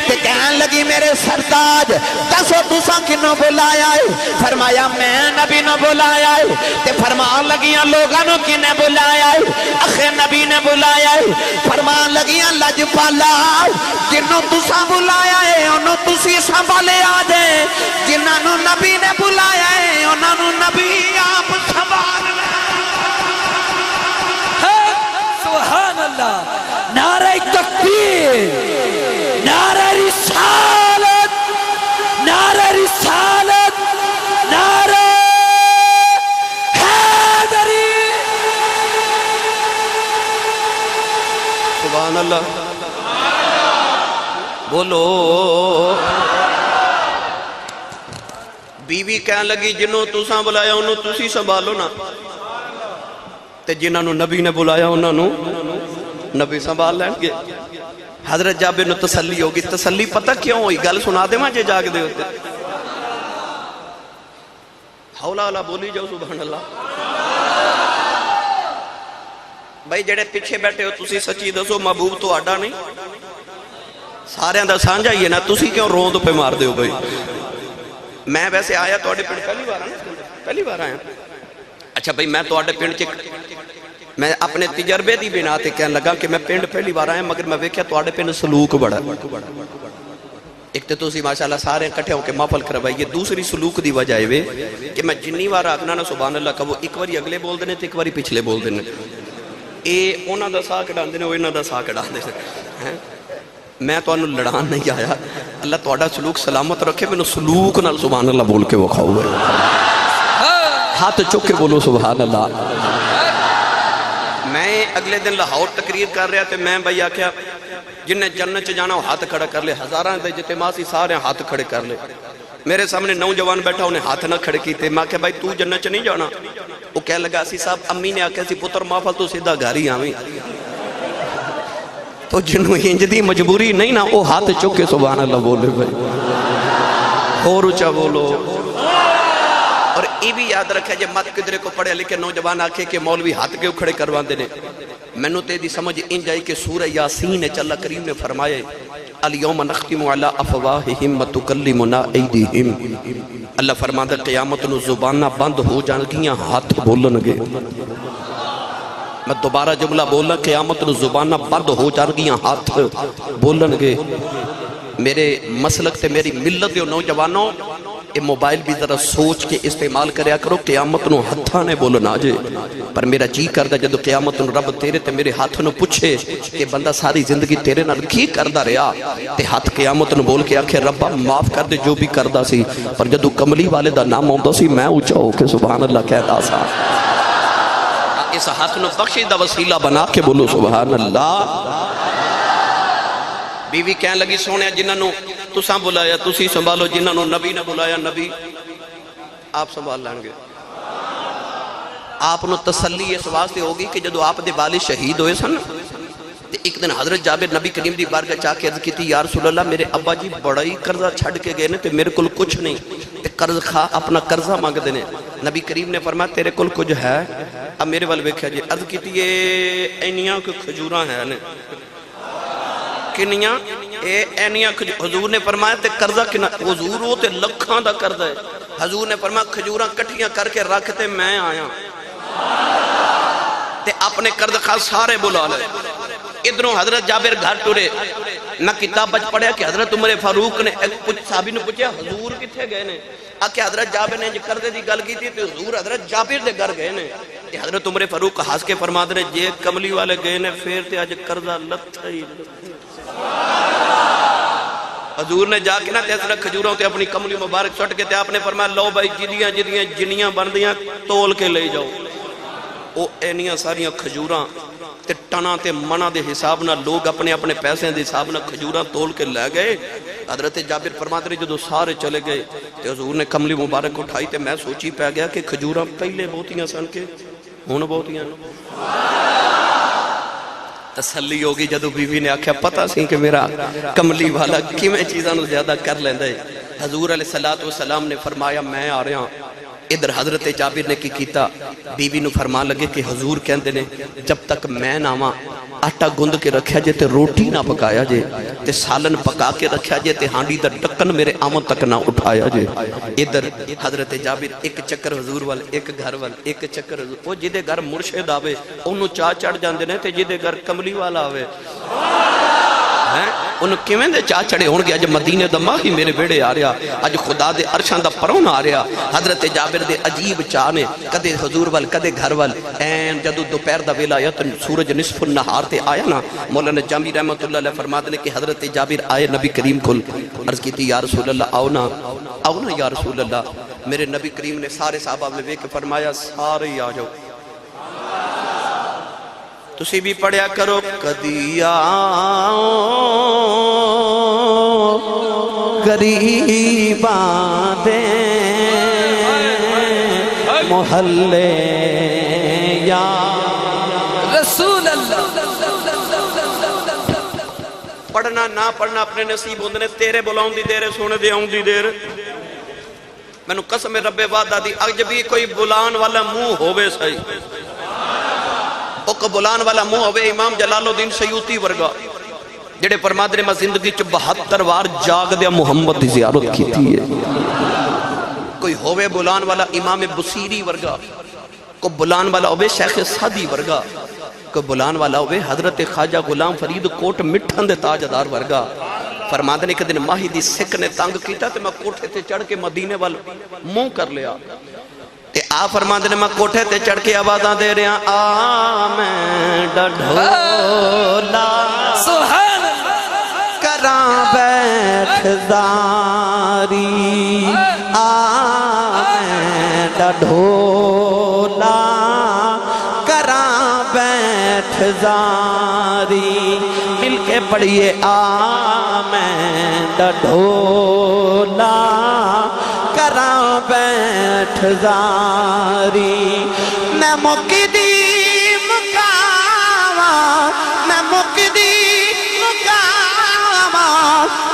کہ کہنے لگی میرے سرتاج 10 تساں کنوں بلایا ہے فرمایا میں نبی نو بلایا ہے تے فرمان لگیاں لوگانوں کی نے بلایا ہے اخیر نبی نے بلایا ہے فرمان لگیاں لجپالا جنہوں تساں بلایا ہے انہوں تسی سنبھالے آجے جنہوں نبی نے بلایا ہے انہوں نبی آپ سنبھال سبحان اللہ نعرہ تکبیر نعرہ رسالت نعرہ رسالت نعرہ حیدری سبحان اللہ بولو بیوی کہنے لگی جنہوں تساں بلایا انہوں تسی سنبھالو نا تے جنہوں نبی نے بلایا انہوں نبی سنبھال لیں گے حضرت جابر نے تسلی ہوگی تسلی پتہ کیوں ہوئی گل سنا دے ماں جے جاگ دے ہوتے حولا اللہ بولی جاؤ سبحان اللہ بھائی جڑے پیچھے بیٹھے ہو تسی سچی دسو محبوب تو آڈا نہیں سارے اندر سانجا ہی ہے نا تسی کیوں روند پہ مار دے ہو بھائی میں ویسے آیا تو آڈے پنڈ پہلی بار آیا اچھا بھائی میں تو آڈے پنڈ چک میں اپنے تجربے دی بنا تے کہنے لگا کہ میں پنڈ پہلی بار آیا مگر میں ویکھیا تو آڈے پنڈ سلوک بڑا ایک تو تسی ماشاءاللہ سارے کٹھے ہو کے محفل کروائیے دوسری سلوک دی وجہ ہے کہ میں جنی بار آگنا نا سبحان اللہ کہ وہ ایک واری اگلے بول دینے تے ایک واری پچھلے بول دینے اے اونا دا سا کڑھان دینے وہ انہ دا سا کڑھان دینے میں تو انہوں لڑان نہیں آیا، اللہ توڑا سلوک سلامت رکھے، میں نے سلوک نال سبحان اللہ بول کے وکھاؤ ہے، ہاتھ چک کے بولو سبحان اللہ۔ میں اگلے دن لاہور تقریر کر رہا تھے، میں بھائی آکھیا جنہیں جنت چ جانا وہ ہاتھ کھڑا کر لے، ہزاراں دے اجتماع سی سارے ہاتھ کھڑے کر لے۔ میرے سامنے نوجوان بیٹھا انہیں ہاتھ نہ کھڑے کیتے، میں کہا بھائی تو جنت چ نہیں جانا؟ وہ کہہ لگا سی صاحب امی نے آکھیا سی پتر مافل تو سیدھا گھر ہی آویں، تو جنوں انج دی مجبوری نہیں نا، وہ ہاتھ چک کے سبحان اللہ بولے بھائی، اور اونچا بولو۔ اور یہ بھی یاد رکھا جے مت کدرے کو پڑھے لکھے نوجوان آکھے کہ مولوی ہاتھ کیوں کھڑے کروان دینے، میں نو تے دی سمجھ ان جائی کہ سورہ یاسین اللہ کریم نے فرمائے الیوم نختم علی افواہہم وتکلمنا ایدیہم، اللہ فرماتا قیامت نو زبانہ بند ہو جان گیاں ہاتھ بولن گے۔ میں دوبارہ جملہ بولنا، قیامت نو زبانہ بند ہو جان گیاں ہاتھ بولن گے۔ میرے مسلک تے میری ملت دیو نوجوانوں، یہ موبائل بھی ذرا سوچ کے استعمال کریا کرو، قیامت نو ہتھاں نے بولنا آجے۔ پر میرا جی کردہ جدو قیامت نو رب تیرے تے میرے ہاتھ نو پوچھے کہ بندہ ساری زندگی تیرے نال کی کردہ رہا، تے ہاتھ قیامت نو بول کے آکھے ربا معاف کر دے جو بھی کردہ سی، پر جدو کملی والے دا نام آؤں سی میں اونچا ہو کے سبحان اللہ کہتا سا۔ اس ہاتھ نو بخشی دا وسیلہ بنا کے بولو سبحان اللہ۔ بیوی کہنے لگی سونے جنہاں نو تساں بلایا تسی سنبھالو، جنہاں نو نبی نے بلایا نبی آپ سنبھال لیں گے۔ آپ نو تسلی اس واسطے ہوگی کہ جدو آپ دے والد شہید ہوئے سن، ایک دن حضرت جابر نبی کریم دی بارگاہ چاہ کے عرض کی تھی یا رسول اللہ میرے ابا جی بڑا ہی قرضہ چھڑ کے گئے نے تے میرے کل کچھ نہیں، تے قرض خواہ اپنا قرضہ مانگ دینے۔ نبی کریم نے فرمایا تیرے کل کچھ ہے؟ اب میرے والے ویکھیا جی عرض کی تھی یہ اینیاں کو کھجوراں ہیں نے، کنیاں اے اینیاں حضور نے فرمایا تے قرضہ کنا؟ حضور وہ تے لکھاں دا قرضہ ہے۔ حضور نے فرمایا کھجوراں کٹھیاں کر کے رکھتے میں آیا تے اپنے قرض خواہ سارے بلا لے۔ ادھروں حضرت جابر گھر ٹورے، میں کتاب بچ پڑھیا کہ حضرت عمر فاروق نے صحابی نے پوچھا حضور کتھے گئے نے؟ آکے حضرت جابر نے جو قرضے دی گل کی تھی تو حضور حضرت جابر دے گھر گئے نے۔ کہ حضرت عمر فاروق ہاس کے فرما دے جے کملی والے گئے نے پھر تے آج قرضہ لتھا ہی۔ حضور نے جا کے نا تیسرا کھجوراں تے اپنی کملی مبارک سٹ کے تے آپ نے فرمایا لو بھائی جدیاں جدیاں جنیاں بندیاں تول کے لے جاؤ۔ او اینیاں ساریاں کھجوراں تے ٹنا تے منہ دے حساب نہ لوگ اپنے اپنے پیسے دے حساب نہ کھجوراں تول کے لے گئے۔ حضرت جابر فرماتے ہیں جدو سارے چلے گئے تے حضور نے کملی مبارک اٹھائی تے میں سوچی پہ گیا کہ کھجوراں پہلے بہتیاں سن کے ہون بہتیاں۔ تسلی ہوگی جدو بیوی نے آکھیا پتہ سی کہ میرا کملی والا کیویں چیزاں نو زیادہ کر لیندا ہے۔ حضور علیہ السلام نے فرمایا میں آ رہا ہوں۔ ادھر حضرت جابر نے کی کیتا، بیوی نو فرما لگے کہ حضور کہندے نے جب تک میں نہ آواں آٹا گند کے رکھیا جے تے روٹی نہ پکایا جے تے سالن پکا کے رکھیا جے تے ہانڈی دا ڈکن میرے آمد تک نہ اٹھایا جے۔ ادھر حضرت جابر ایک چکر حضور وال ایک گھر وال ایک چکر حضور، وہ جدے گھر مرشد آوے انہوں چاہ چڑھ جاندے نے تے جدے گھر کملی والا آوے انہوں کیویں دے چاہ چڑھے ہون گے۔ اج مدینے دا ماہی میرے بیڑے آ رہا، اج خدا دے عرشان دا پرون آ رہا۔ حضرت جابر دے عجیب چاہ نے کدے حضور وال کدے گھر وال۔ این جدو دوپہر دا ویلا آیا تو سورج نصف النہار تے آیا نا، مولانا جامی رحمت اللہ علیہ فرماتے ہیں کہ حضرت جابر آئے نبی کریم کل، عرض کی تھی یا رسول اللہ آؤ نا یا رسول اللہ۔ میرے نبی کریم نے سارے صحابہ میں وے کے فرمایا سارے ہی آ جاؤ۔ تسی بھی پڑھیا کرو کدی آؤ غریباں دے محلے یا رسول اللہ۔ پڑھنا نہ پڑھنا اپنے نصیب ہوندے نے، تیرے بلاؤں دی دیر سونے دے آؤں دی دیر۔ میں نو قسم رب وعدہ دی اج بھی کوئی بلان والا منہ ہووے صحیح، اوک بلان والا منہ ہوئے امام جلال الدین سیوطی ورگا جڑے فرماتے ہیں میں زندگی چ 72 وار جاگ دیا محمد دی زیارت کی تھی ہے۔ کوئی ہوئے بلان والا امام بصیری ورگا، کوئی بلان والا ہوئے شیخ سعدی ورگا، کوئی بلان والا ہوئے حضرت خواجہ غلام فرید کوٹ مٹھن دے تاجدار ورگا۔ فرماتے ہیں کہ دن ماہی دی سکھ نے تنگ کیتا تو میں کوٹھے تے چڑھ کے مدینے وال منہ کر لیا تے آ فرماتے ہیں میں کوٹھے تے چڑھ کے آوازاں دے رہا آمین ڈھولا سبحان کر کراں بیٹھ زاری آمین ڈھولا کراں بیٹھ زاری مل کے پڑھیے آمین ڈھولا کراں بیٹھ زاری میں مقدی مقاما میں مقدی مقاما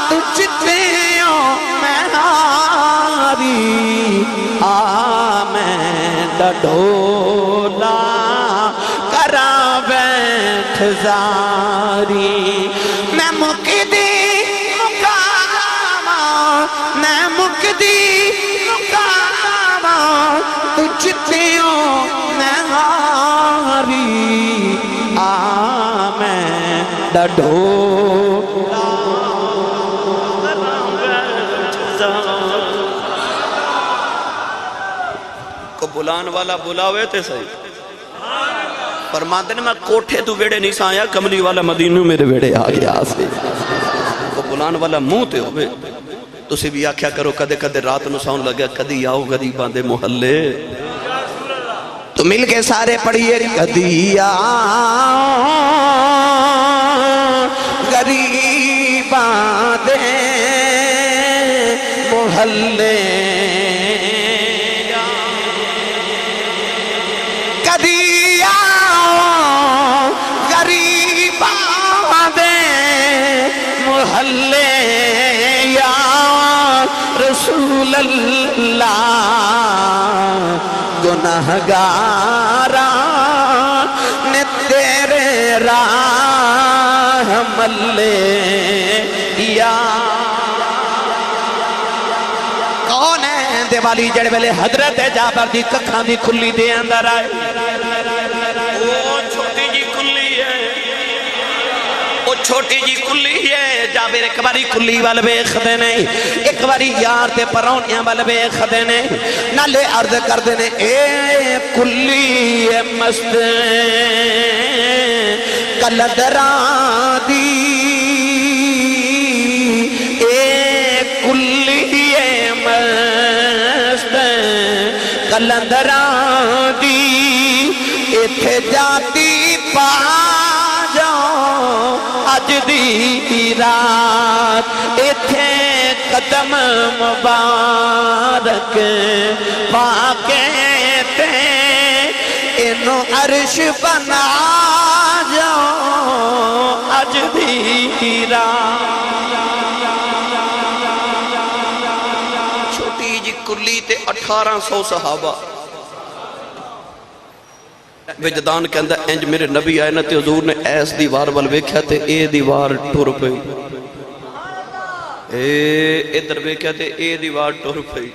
تجھتیوں میں ہاری آمین ڈھولا کراں بیٹھ زاری میں مقدی مقاما میں مقدی مقاما تجھتیوں میں ہاری آمین ڈھولا کو بلان والا بلاوے تے صحیح فرماتے نے میں کوٹھے تو ویڑے نہیں سایا کملی والا مدینوں میرے ویڑے آگے آسے کو بلان والا منہ تے ہوئے تو سی بھی آکھیا کرو کدے کدے رات نو ساؤن لگیا کدی آؤ غریباں دے محلے تو مل کے سارے پڑھیے کدی آؤ غریباں دے محلے کدی آؤ غریباں دے محلے یا رسول اللہ گناہگاراں نے تیرے راہ ملے یا کون ہے دیوالی جڑ ویلے حضرت جابر دی ککھاں دی کھلی دے اندر آئے وہ چھوٹی جی کلی ہے وہ چھوٹی جی کلی ہے جابر ایک باری کلی وال ویکھ دے نے ایک باری یار تے پرونیاں وال ویکھ دے نے نالے عرض کر دے نے اے کلی مست کلندراں دی اے کلی مست کلندراں دی ایتھے جاتی پا اج دی رات ایتھے قدم مبارک پاکے تے انو عرش بنا جاؤ اج دی رات چھوٹی جی کلی تے 1800 صحابہ وجدان کہندہ انج میرے نبی آئے نا تے حضور نے ایس دیوار وال ویکھیا تے اے دیوار ٹر پئی ادھر ویکھیا تے اے دیوار ٹر پئی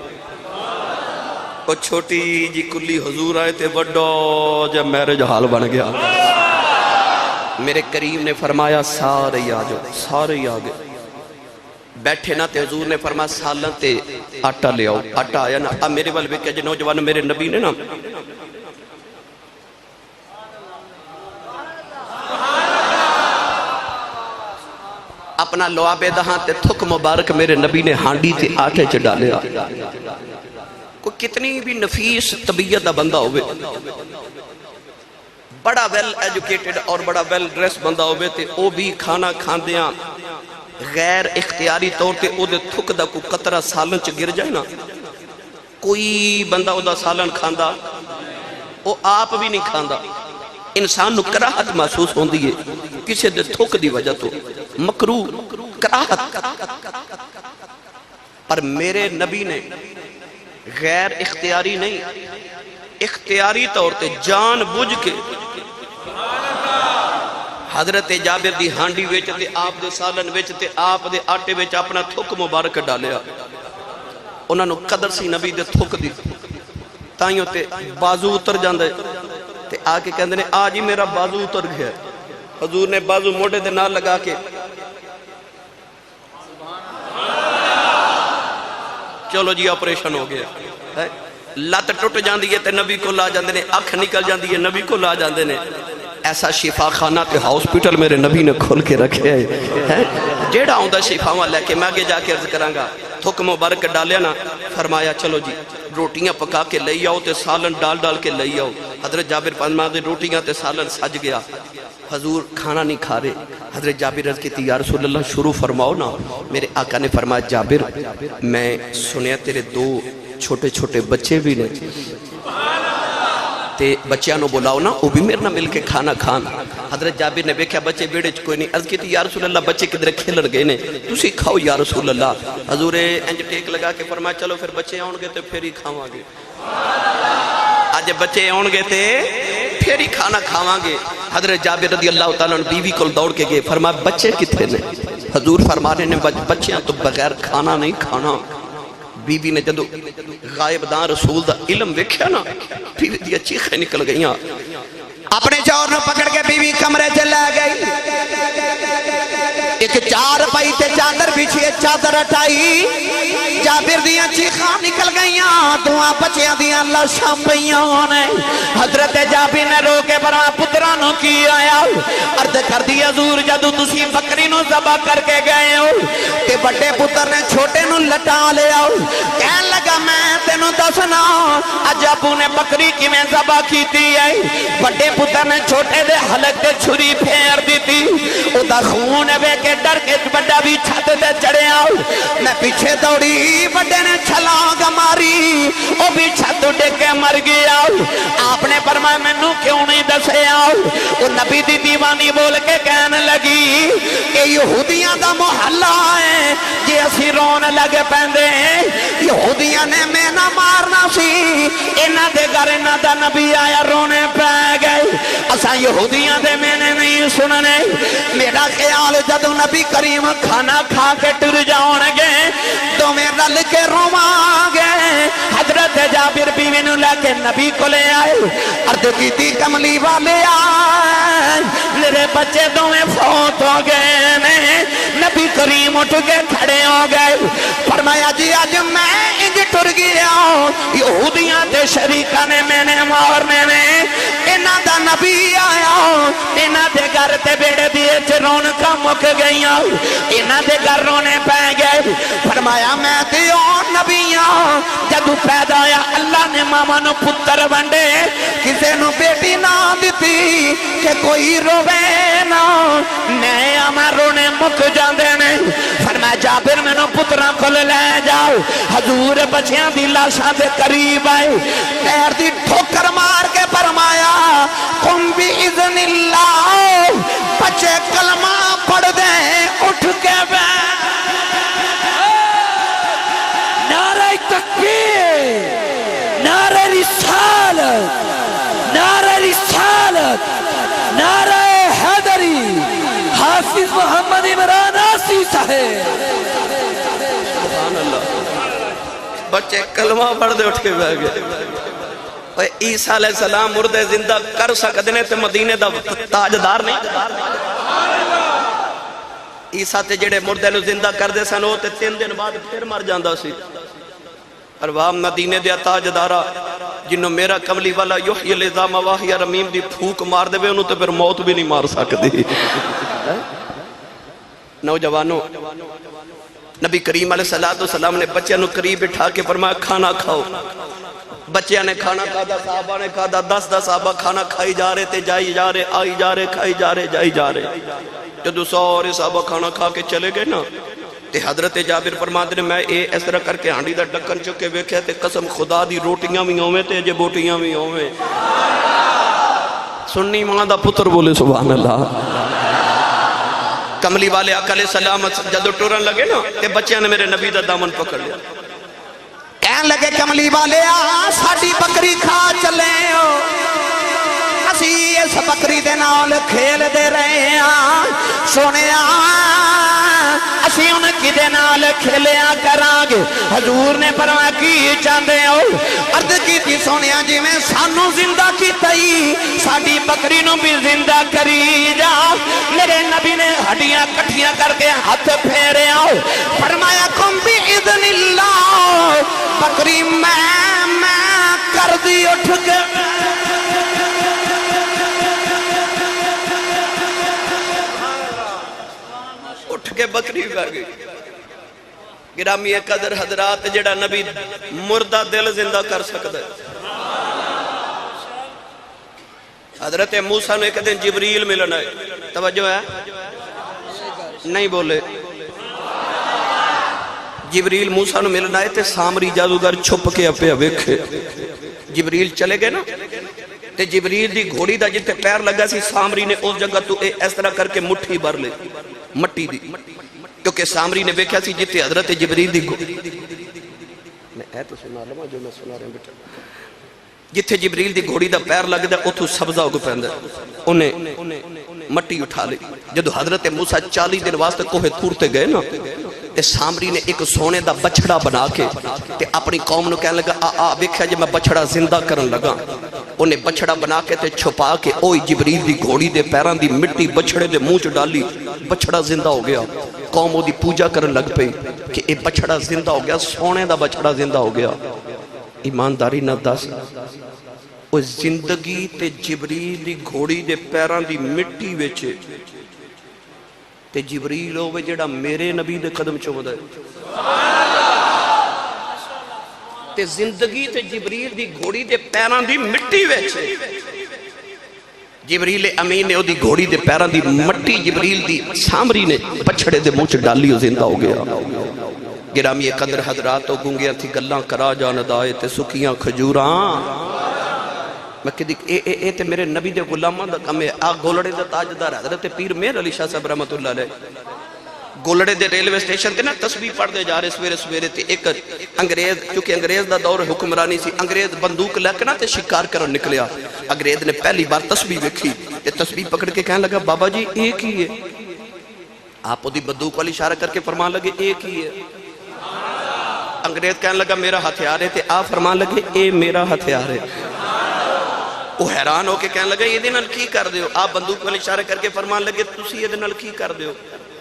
وہ چھوٹی جی کلی حضور آئے تے وڈو جب میرج حال بن گیا میرے کریم نے فرمایا سارے ہی آ جاؤ سارے ہی آگے بیٹھے نا تے حضور نے فرمایا سالن تے آٹا لے آؤ آٹا آیا نا اب میرے وال ویکھیا جی نوجوان میرے نبی نے نا اپنا لعاب دہاں تے تھک مبارک میرے نبی نے ہانڈی تے آٹے چ ڈالیا کوئی کتنی بھی نفیس طبیعت دا بندہ ہوئے بڑا ویل ایجوکیٹڈ اور بڑا ویل ڈریس بندہ ہوئے تے او بھی کھانا کھاندیاں غیر اختیاری طور تے او دے تھک دا کو قطرہ سالن چ گر جائے نا کوئی بندہ او دا سالن کھاندا او آپ بھی نہیں کھاندا انسان نو کراہت محسوس ہوندی ہے کسی دے تھک دی وجہ تو مکروہ کراہت پر میرے نبی نے غیر اختیاری نہیں اختیاری طور تے جان بوجھ کے حضرت جابر دی ہانڈی ویچتے آپ دے سالن ویچتے آپ دے آٹے ویچ اپنا تھک مبارک ڈالیا انہوں نے قدر سی نبی دے تھک دی تائیوں تے بازو اتر جاندے تے آکے کہندے نے آج ہی میرا بازو اتر گیا حضور نے بازو موڑے دے نال لگا کے چلو جی آپریشن ہو گیا لات ٹوٹ جاندی ہے تے نبی کو لا جاندے نے اکھ نکل جاندی ہے نبی کو لا جاندے نے ایسا شفا خانہ تے ہاسپٹل میرے نبی نے کھول کے رکھے ہے جیڑا ہوں دا شفاواں لے کے میں آگے جا کے عرض کروں گا تھک مبارک ڈالیا نا فرمایا چلو جی روٹیاں پکا کے لئی آؤ تے سالن ڈال کے لئی آؤ حضرت جابر فرماتے روٹیاں تے سالن سج گیا حضور کھانا نہیں کھا رہے حضرت جابر عرض کیتی یا رسول اللہ شروع فرماؤ نا میرے آقا نے فرمایا جابر میں سنیا تیرے 2 چھوٹے چھوٹے بچے بھی نے تے بچیاں نو بلاؤ نا وہ بھی میرے نہ مل کے کھانا کھان حضرت جابر نے بیکھیا بچے بیڑے کوئی نہیں عرض کیتی یا رسول اللہ بچے کدھر کھیلن گئے نے تسی کھاؤ یا رسول اللہ حضور انج ٹیک لگا کے فرمایا چلو پھر بچے آن گے تے پھر ہی کھاواں گے آج بچے آن گے تے پھر ہی کھانا کھاواں گے حضرت جابر رضی اللہ تعالیٰ عنہ بیوی کو دوڑ کے گئے فرمایا بچے کتنے نے حضور فرمانے نے بچیاں تو بغیر کھانا نہیں کھانا بی بی نے جدو غائب دان رسول دا علم ویکھیا نا بیوی دیا چیخیں نکل گئیاں اپنے چور نو پکڑ کے بیوی کمرے چلے گئی ایک 4 پائی تے چادر بچھئے چادر اٹھائی جابر دیاں چیخاں نکل گئیاں دعا بچیاں دیاں لاشاں پئیاں نے حضرت جابر نے رو کے فرمایا پترانو کی آیا عرض کر دی حضور جدو تسی بکری نو ذبح کر کے گئے ہو تے بڑے پتر نے چھوٹے نو لٹا لیا کہن لگا میں تینو دسنا اج ابو نے بکری کی میں ذبح کیتی ہے بڑے پتر نے چھوٹے دے حلق تے چھری پھیر دیتی او دا خون وے کے ڈر کے بڑا بھی چھت تے چڑھے آؤ میں پیچھے دوڑی بڑے نے چھلانگ ماری او بھی چھت اڑ کے مر گیا آپ نے فرمایا مینوں کیوں نہیں دسے آؤ او نبی دی دیوانی بول کے کہنے لگی کہ یہودیاں دا محلہ ہے جی اسی رون لگ پیندے یہودیاں نے میں نہ مارنا سی انہاں دے گھر انہاں دا نبی آیا رونے پہ گئے اساں یہودیاں دے میں نے نہیں سننے میرا خیال جدو نبی کریم کھانا کھا کے ٹر جاؤں گے تو میں رل کے رواں گے حضرت جابر بیوی نو لے کے نبی کو لے آئے عرض کی تھی کملی والے آئے میرے بچے دویں فوت ہو گئے نے نبی کریم اٹھ کے کھڑے ہو گئے فرمایا جی آج میں انج ٹر گیا یہودیاں تے شریکہ نے میں نے مارنے نے انہاں دا نبی آیا انہاں دے گھر تے بیڑے دیئے چھ رونکاں مک گئیاں انہاں دے گھر رونے پہ گئے فرمایا میں تے اور نبیاں جدو پیدا آیا اللہ نے ماما نو پتر بندے کسے نو بیٹی نہ دیتی کہ کوئی روے نا میں آما رونے مک جاندے نے فرمایا جابر میں نو پتران کو لے جاؤ حضور بچیاں دی لاشاں دے قریب آئے پیر دی ٹھوکر مار کے فرمایا قم بی اذن اللہ بچے کلمہ پڑھ دیں اٹھ کے بیٹھ نعرہ تکبیر نعرہ رسالت نعرہ رسالت نعرہ حیدری حافظ محمد عمران آسی صاحب سبحان اللہ بچے کلمہ پڑھ دے اٹھ کے بیٹھ گئے عیسیٰ علیہ السلام مردے زندہ کر سکتے نے تے مدینے دا تاجدار نہیں عیسیٰ تے جڑے مردے نو زندہ کر دے سن تے 3 دن بعد پھر مر جاندہ سی اور وہ مدینے دیا تاجدارہ جنہوں میرا کملی والا یحیی العظام وہی رمیم دی پھوک مار دے انہوں تے پھر موت بھی نہیں مار سکتی نوجوانوں نبی کریم علیہ السلام نے بچیاں نو قریب بٹھا کے فرمایا کھانا کھاؤ بچیاں نے کھانا کھا دا صحابہ نے کھا دا 10 صحابہ کھانا کھائی جا رہے تے جائی جا رہے آئی جا رہے کھائی جا رہے جائی جا رہے جدو سارے صحابہ کھانا کھا کے چلے گئے نا تے حضرت جابر فرماتے ہیں میں اس طرح کر کے ہانڈی دا ڈکن چکے ویکھے تے قسم خدا دی روٹیاں بھی ہوئے تے جے بوٹیاں بھی ہوئے سنی ماں دا پتر بولے سبحان اللہ کملی والے آقا علیہ السلام جدو ٹورن لگے نا تے بچیاں نے میرے نبی دا دامن پکڑ لیا کہن لگے کملی والے ساڑی بکری کھا چلے ہو اسی اس بکری دے نال کھیل دے رہے ہیں سونے اسی ان کی دے نال کھیلیا کرانگے حضور نے فرمایا کی چاندے ہو عرض کی تھی سونے جی میں سانو زندہ کی تئی ساڑی بکری نو بھی زندہ کری جا میرے نبی نے ہڈیاں کٹھیاں کر کے ہاتھ پھیرے آؤ فرمایا کم بھی اذن اللہ بکری میں کر دی اٹھ کے اگے بکری بھی آ گئی. گرامی قدر حضرات جڑا نبی مردہ دل زندہ کر سکتا ہے. حضرت موسیٰ نے ایک دن جبریل ملنا ہے. توجہ ہے نہیں بولے. جبریل موسیٰ نے ملنا ہے تے سامری جادوگر چھپ کے اپے ویکھے. جبریل چلے گئے نا تے جبریل دی گھوڑی دا جتے پیر لگا سی سامری نے اس جگہ تو اس طرح کر کے مٹھی بھر لے مٹی دی, کیونکہ سامری نے دیکھا سی جتے حضرت جبریل دی میں اے تو سنا لما جو میں سنا رہا ہوں بیٹا. جتھے جبریل دی گھوڑی دا پیر لگ دا اتھو سبزہ ہو پہندا انہیں مٹی اٹھا لی. جدو حضرت موسیٰ 40 دن واسطے کوہ تور تے گئے نا تے سامری نے ایک سونے دا بچڑا بنا کے تے اپنی قوم نو کہنے لگا ویکھیا جے میں بچڑا زندہ کرن لگا. انہیں بچڑا بنا کے تے چھپا کے اوئی جبریل دی گھوڑی دے پیران دی مٹی بچڑے دے منہ چ ڈالی. بچڑا زندہ ہو گیا. قوم دی پوجا کرن لگ پئی کہ اے بچڑا زندہ ہو گیا, سونے دا بچڑا زندہ ہو گیا. ایمانداری نہ دس او زندگی تے جبریل دی گھوڑی دے پیران دی مٹی وچے تے جبریل ہوئے جڑا میرے نبی دے قدم چومدا ہے. تے زندگی تے جبریل دی گھوڑی دے پیران دی مٹی وچے جبریل امین نے او دی گھوڑی دے پیران دی مٹی جبریل دی سامری نے بچڑے دے منہ چ ڈالی, زندہ ہو گیا. گرامی قدر حضرات تو گونگیاں تھی گلاں کرا جان دائے تے سکیاں کھجوراں. میں کہ دیکھ اے تے میرے نبی دے غلاماں دا کم ہے. گولڑے دا تاجدار حضرت پیر میر علی شاہ صاحب رحمت اللہ علیہ گولڑے دے ریلوے سٹیشن تے نا تسبیح پڑھ دے جا رہے سویرے سویرے تے ایک انگریز, کیونکہ انگریز دا دور حکمرانی سی, انگریز بندوق لے کے نا تے شکار کرن نکلیا. انگریز نے پہلی بار تسبیح ویکھی تے تسبیح پکڑ کے کہنے لگا بابا جی ایک ہی ہے. آپ دی بندوق والی اشارہ کر کے فرمان لگے ایک ہی ہے. انگریز کہنے لگا میرا ہتھیار ہے تے آپ فرمان لگے اے میرا ہتھیار ہے. وہ حیران ہو کے کہنے لگا یہ دن کی کر دیو. آپ بندوق والی اشارہ کر کے فرمان لگے تسی یہ دن کی کر دیو.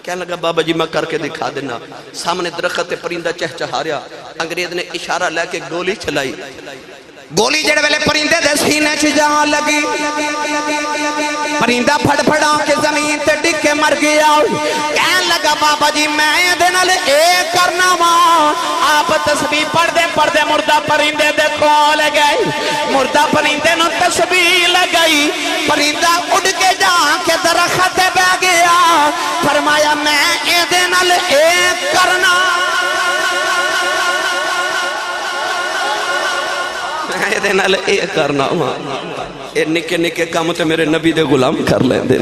کہنے لگا بابا جی میں کر کے دکھا دینا. سامنے درخت پرندہ چہچہا رہا. انگریز نے اشارہ لے کے گولی چلائی. گولی جڑے ویلے پرندے دے سینے چ جا لگی, پرندہ پھڑ پھڑا کے زمین تے ڈگ کے مر گیا. کہنے لگا بابا جی میں دے نال اے کرنا وا. آپ تسبیح پڑھ دے مردہ پرندے دے کول گئے. مردہ پرندے نو تسبیح لگائی. پرندہ اڑ کے جا کے درخت تے بیٹھ گیا. فرمایا میں اے دے نال اے کرنا اے کرنا اے نکے نکے کام تے میرے نبی دے غلام کر لیں دے.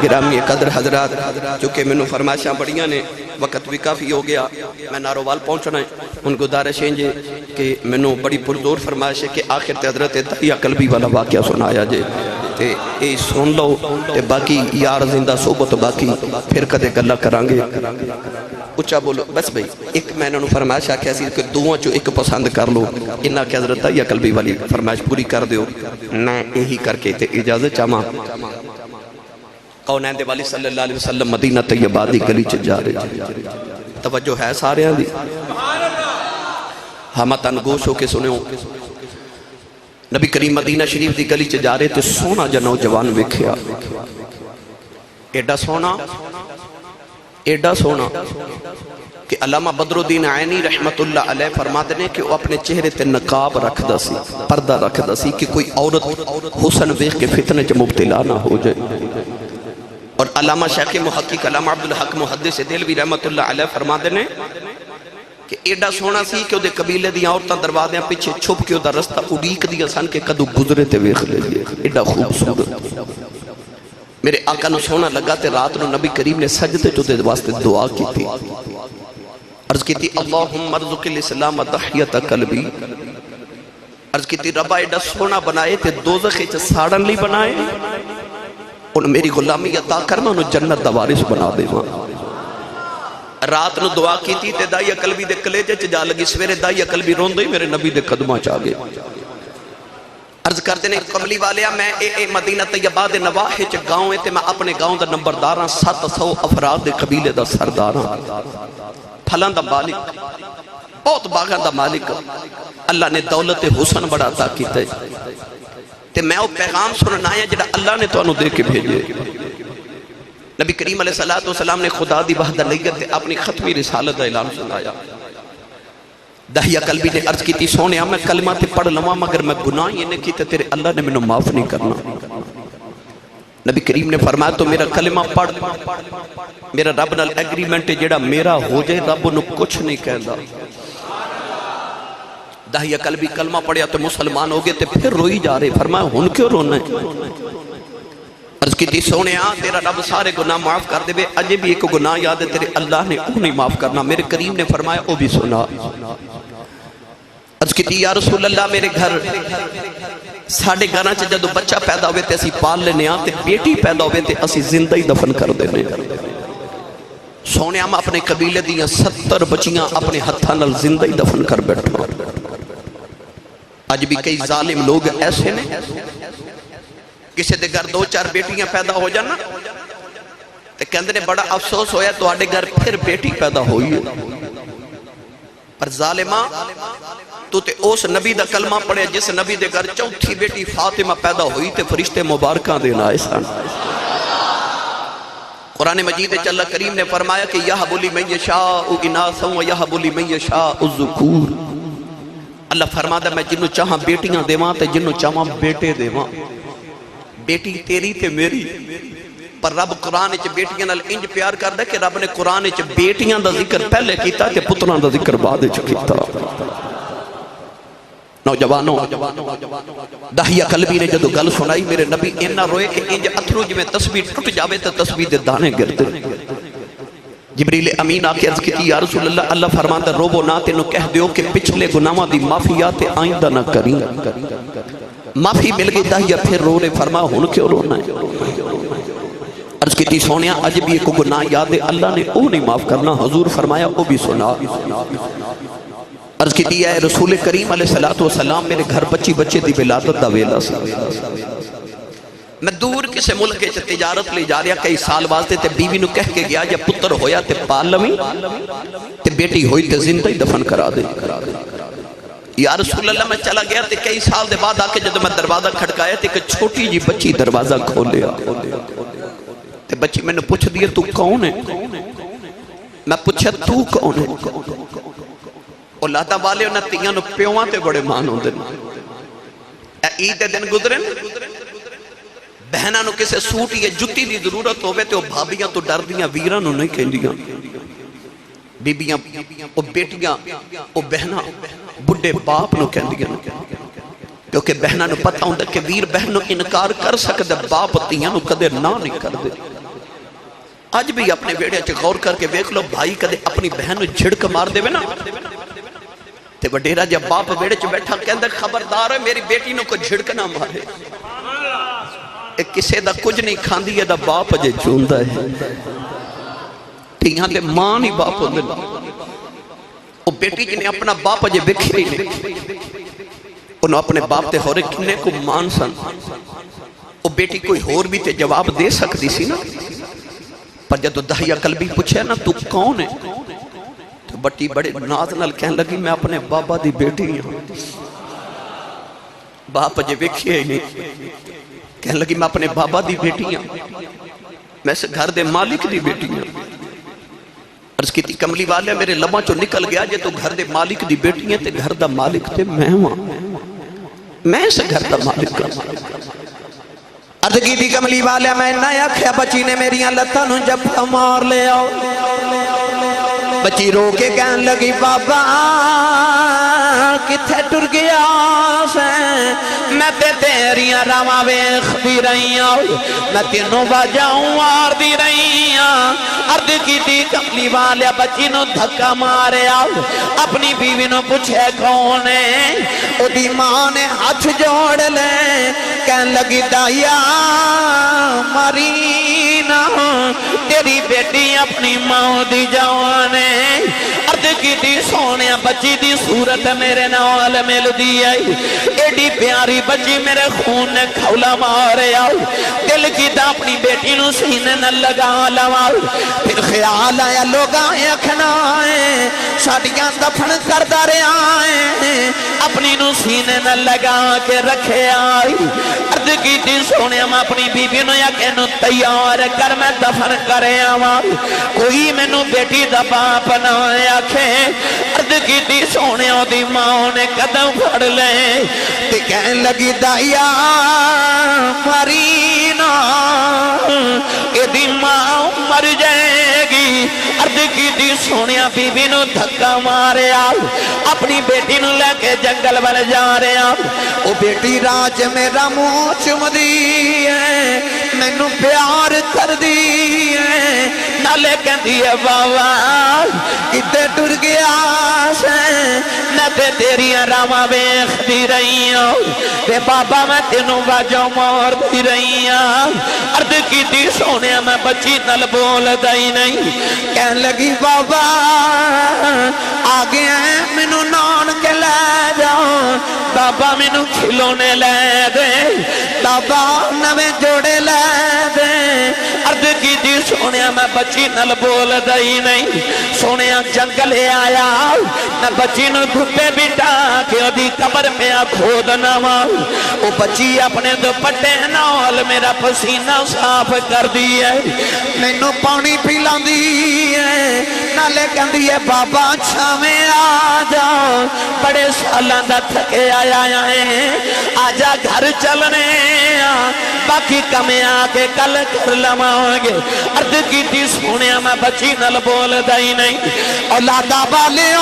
گرامی قدر حضرات چونکہ میں نے فرمائشاں بڑیاں نے, وقت بھی کافی ہو گیا, میں ناروال پہنچنا ہے. ان کو دارشیں جے کہ میں نے بڑی پردور فرمائش ہے کہ آخر تے حضرت دہیا قلبی والا واقعہ سنایا جے تے اے سن لو تے باقی یار زندہ صحبت باقی پھر کدے گلا کرانگے. اچھا بولو بس بھئی ایک میں نے فرمائش آکھیا سی کہ دوہاں چو ایک پسند کر لو. انہاں کہ حضرت دہیا قلبی والی فرمائش پوری کر دیو. میں یہی کر کے تے اجازت چاہاں. کونین دے والی صلی اللہ علیہ وسلم مدینہ طیبہ دی گلی چ جا رہے. توجہ ہے سارے دی ہم تنگوش ہو کے سنے ہو. نبی کریم مدینہ شریف دی گلی چ جا رہے تے سونا جا نوجوان ویکھیا. ایڈا سونا کہ علامہ بدر الدین عینی رحمت اللہ علیہ فرماتے ہیں کہ وہ اپنے چہرے تے نقاب رکھ دا سی, پردہ رکھ دا سی کہ کوئی عورت حسن ویکھ کے فتنے چ مبتلا نہ ہو جائے. اور علامہ شیخ محقق علامہ عبدالحق محدث دہلوی رحمت اللہ علیہ فرماتے ہیں کہ ایڈا سونا سی کہ وہ قبیلے دیا عورتاں دروازیاں پیچھے چھپ کے وہ رستہ اڑیک دیا سن کے کدو گزرے تے ویکھ لے لئے. ایڈا خوبصورت میرے آقا نو سونا لگا تے رات نو نبی کریم نے سجدے جو دے واسطے دعا کی تھی. عرض کی تھی اللہم ارزق الاسلام تحیت قلبی. عرض کی تھی ربا ایڈا سونا بنائے تے دوزخ چ ساڑن لی بنائے. ان میری غلامی عطا کرنا انہوں جنت دا وارث بنا دے ماں. رات نو دعا کی تھی تے دائی قلبی دے کلیجے چ جا لگی. سویرے دائی قلبی رون دئی میرے نبی دے قدمہ چاہ گئے. عرض کرتے ہیں قبلی والیا میں مدینہ طیبہ دے نواحے چ گاؤں ہے تے میں اپنے گاؤں دا نمبرداراں 700 افراد دے قبیلے دا سرداراں. پھلاں دا مالک, بہت باغاں دا مالک. اللہ نے دولت حسن بڑا عطا کیتا ہے تے میں وہ پیغام سننا ہے جڑا اللہ نے تو انہوں دے کے بھیجے. نبی کریم علیہ السلام نے خدا دی وحدانیت تے اپنی ختمی رسالت دا اعلان سنایا. داہیہ قلبی نے عرض کی تھی سونیا میں کلمہ تے پڑھ لواں مگر میں گناہ یہ نہیں کیتے تیرے اللہ نے مینوں معاف نہیں کرنا. نبی کریم نے فرمایا تو میرا کلمہ پڑھ, میرا رب نال ایگریمنٹ جڑا میرا ہو جائے رب نو کچھ نہیں کہندا. داہیہ قلبی کلمہ پڑھیا تو مسلمان ہو گئے تے پھر روئی جا رہے. فرمایا ہن کیوں رونا ہے؟ عرض کی تھی سونیا تیرا رب سارے گناہ معاف کر دے بے, اجے بھی ایک گناہ یاد ہے تیرے اللہ نے وہ نہیں معاف کرنا. میرے کریم نے فرمایا وہ بھی سنا. عرض کی تھی یا رسول اللہ میرے گھر ساڑھے گھراں چ جدو بچہ پیدا ہوئے تے اسی پال لینے تے بیٹی پیدا ہوئے تے اسی زندہ ہی دفن کر دینے. سونیا میں اپنے قبیلے دیاں 70 بچیاں اپنے ہتھاں نال زندہ ہی دفن کر بیٹھا. آج بھی کئی ظالم لوگ ایسے نے کسی دے گھر 2-4 بیٹیاں پیدا ہو جانا تے کہندے نے بڑا افسوس ہویا تو آڈے گھر پھر بیٹی پیدا ہوئی ہے. پر ظالمہ تو تے اس نبی دا کلمہ پڑھے جس نبی دے گھر چوتھی بیٹی فاطمہ پیدا ہوئی تے فرشتے مبارکاں دینا ایسا. قرآن مجید اللہ کریم نے فرمایا کہ یہب لمن یشاء اناثا ویہب لمن یشاء الذکور. اللہ فرماتا میں جنوں چاہاں بیٹیاں دیواں تے جنوں چاہاں بیٹے دیواں. بیٹی تیری تے میری پر رب قرآن اچھ بیٹیاں نال انج پیار کر دے کہ رب نے قرآن اچھ بیٹیاں دا ذکر پہلے کیتا کہ پتران دا ذکر بعد اچھ کیتا. نوجوانوں داہیہ قلبی نے جدو گل سنائی میرے نبی انہا روئے کہ انج اتھرو جی میں تسبیح ٹوٹ جاوے تو تسبیح دے دانے گرتے. جبریل امین آکے عرض کی تھی یا رسول اللہ اللہ فرماتا روبو نہ تینو کہہ دیو کہ پچھلے گناہاں دی معافیات آئندہ نہ کریں. معافی مل گئی داہیہ پھر رو رہے. فرمایا ہن کیوں رونا ہے؟ عرض کی تھی سونیا اج بھی ایک گناہ یاد ہے اللہ نے وہ نہیں معاف کرنا. حضور فرمایا وہ بھی سنا. عرض کی تھی اے رسول کریم علیہ السلام میرے گھر بچے دی ولادت دا ویلا سی. میں دور کسے ملک سے تجارت لے جا رہا کئی سال واسطے تے بیوی نو کہہ کے گیا یا پتر ہویا تے پال لویں تے بیٹی ہوئی تے زندہ ہی دفن کرا دے. یا رسول اللہ میں چلا گیا تے کئی سال دے بعد آکے جب میں دروازہ کھڑکایا تے ایک چھوٹی جی بچی دروازہ کھولیا تے بچی میں نے پوچھ دیا تو کون ہے؟ میں پوچھا تو کون ہے؟ اولادا والے انہاں تیاں نو پیواں تے بڑے مان ہوندے نے. عید دن گزرے بہناں نو کسے سوٹ یا جتی دی ضرورت ہوئے تے وہ بھابیاں تو ڈر دیاں ویراں نو نہیں کہندیاں. بیبیاں او بیٹیاں او بہناں بڑے باپ نو کہندیاں کیونکہ بہناں نو پتہ ہوندا کہ ویر بہن نو انکار کر سکدا باپ تیاں نو کدے نہ نہیں کر دے. آج بھی اپنے ویڑے چ غور کر کے دیکھ لو بھائی کدے اپنی بہن نو جھڑک مار دے نا تے وڈیرا جب باپ ویڑے چ بیٹھا کہندا خبردار ہے میری بیٹی نو کو جھڑک نہ مارے. ایک کسے دا کچھ نہیں کھاندی ہے دا باپ جے چوندا ہے. تیاں دے ماں نہیں باپ ہوندے. او بیٹی جنے اپنا باپ جے ویکھیا ہی نہیں انہوں اپنے باپ تے ہورے کنے کو مان سن. او بیٹی کوئی ہور بھی تے جواب دے سکتی سی نا پر جدو داہیہ قلبی پوچھے نا تو کون ہے تو بٹی بڑے ناز نال کہنے لگی میں اپنے بابا دی بیٹی ہوں. باپ جے ویکھیا ہی نہیں کہنے لگی میں اپنے بابا دی بیٹی ہوں میں سے گھر دے مالک دی بیٹی ہوں. عرض کی تھی کملی والے میرے لباں چو نکل گیا جے تو گھر دے مالک دی بیٹی ہیں تے گھر دا مالک تے میں ہوں میں سے گھر دا مالک ہوں. عرض کی تھی کملی والے میں نیا کھیا بچی نے میری لتاں نو جب مار لے آؤ. بچی رو کے کہن لگی بابا کتھے ٹر گیا سے میں تے تیریاں راواں ویکھ دی رہی ہوں میں تینوں وجاؤں آر دی رہی ہوں. عرض کی تھی کملی والے بچی نو دھکا مارے آؤ اپنی بیوی نو پوچھے کون ہے. او دی ماں نے ہاتھ جوڑ لے کہن لگی دایا ماری نہ تیری بیٹی اپنی ماں دی جوان ہے. عرض کی تھی سونے بچی دی صورت میرے نال مل دی آئی ایڈی پیاری بچی میرے خون نے کھولا مارے آؤ. دل کی تا اپنی بیٹی نو سینے نہ لگا لواؤ. پھر خیال آیا لوگ آئے اکھنا آئے ساڑیاں دفن کردہ رہے آئے اپنی نو سینے نہ لگا کے رکھے آئی. عرض کی تھی سونے میں اپنی بیبی نو یا کہ نو تیار کر میں دفن کرے آواں کوئی میں نو بیٹی دا باپ نہ آکھے عرض کی تھی سونے دی ماں نے قدم پھڑ لے تے کہن لگی دائیا مرینا اے دی ماں مر جائے گی عرض کی تھی سونے بی بی نو دھکا مارے اپنی بیٹی نو لے کے جنگل بل جا رہے او بیٹی راج میرا منہ چم دی ہے میں نو پیار کر دی ہے نالے کہندی ہے بابا کتے ٹر گیا سے میں تے تیری راما بیخ دی رہی ہوں تے بابا میں تینوں باجوں مور دی رہی ہوں عرض کی تھی سونے میں بچی نل بول دائی نہیں کہن لگی بابا آگے ہیں منو نان کے لے جاؤ بابا منو کھلونے لے دے بابا نویں جوڑے لے دے عرض کی تھی سونے میں بچی نل بول دائی نہیں سونے جنگل آیا نہ بچی نو دھپے بٹا کہ دی قبر میں کھود نہ ماں وہ بچی اپنے دوپٹے نال میرا پسینہ صاف کر دی ہے میں نو پانی پھیلا دی ہے نالے کہندی ہے بابا چھاویں آ جاؤ بڑے سالان دا تھکے آیا ہے آجا گھر چلنے باقی کمیں آکے کل کر لماؤں گے عرض کی تھی سونے میں بچی نل بول دائی نہیں اولادا والے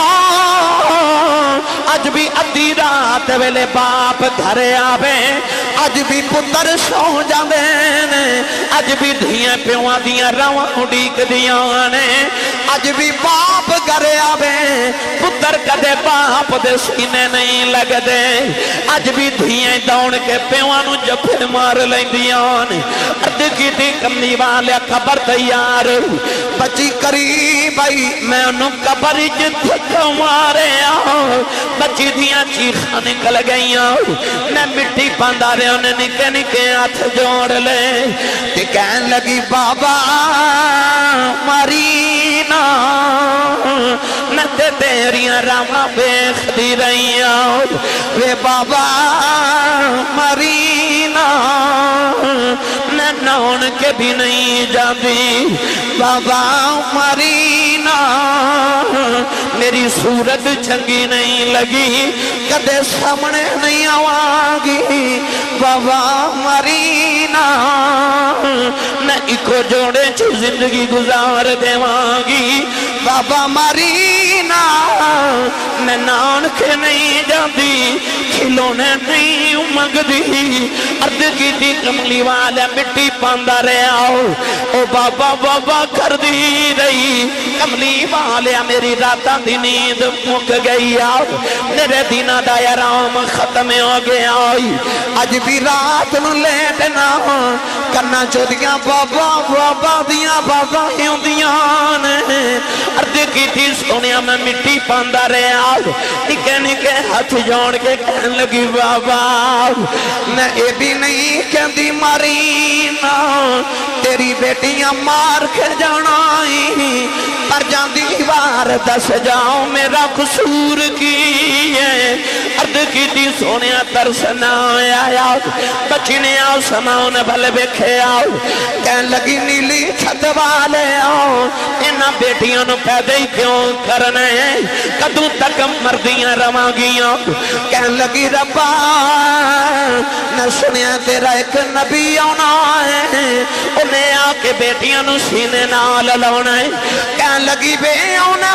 آج بھی ادھی رات ویلے باپ گھر آوے آج بھی پتر سو جاوے آج بھی دھیاں پیوان دیاں رواں ڈیک دیاں نے آج بھی باپ گھر آوے پتر کدے باپ دے سینے نہیں لگ دے آج بھی دھیاں دوڑ کے پیوانوں جپھر مار لیں دیاں نے عرض کی تھی کملی والے قبر تیار بچی قریب آئی میں انہوں قبر جتھک مارے بچی دیاں چیخاں نکل گئیاں میں مٹی پاندہ رہے انہیں نکے نکے ہاتھ جوڑ لے تے کہن لگی بابا مرینا میں تے تیریاں راما بیخ دی رہیاں وے بابا مرینا میں نون کے بھی نہیں جاندی بابا مرینا میری صورت چنگی نہیں لگی کدے سامنے نہیں آواگی بابا مرینا میں ایکو جوڑے چھ زندگی گزار دے مانگی بابا مرینا میں نان کے نہیں جاندی کھلونے نہیں مانگ دی عرض کی تھی کملی والا مٹی پاندہ رہے آؤ او بابا بابا کر دی رہی کملی والا میری راتاں دی نیند مک گئی آؤ میرے دینہ دایا رام ختم ہو گیا آج بھی رات نو لیٹنا کرنا چو دیاں بابا بابا دیاں بابا ہیوں دیاں عرض کی تھی سونیا میں مٹی پاندہ رہے آؤ نکے نکے ہاتھ جوڑ کے کہن لگی بابا میں اے بھی نہیں کہندی مرینا تیری بیٹیاں مار کے جانائی پر جان دیوار دس جاؤ میرا قصور کی ہے عرض کی تھی سونیا ترسنا آیا بچنے آؤ سماؤن بھلے بکھے آؤ کہن لگی نیلی چھت والے آؤ انہاں بیٹیاں نو پیدے ہی کیوں کرنے کدوں تک مردیاں رواگیاں کہن لگی ربا نہ سنیا تیرا ایک نبی آنا ہے انہیں آ کے بیٹیاں نو سینے نال لاؤنا ہے کہن لگی بے آنا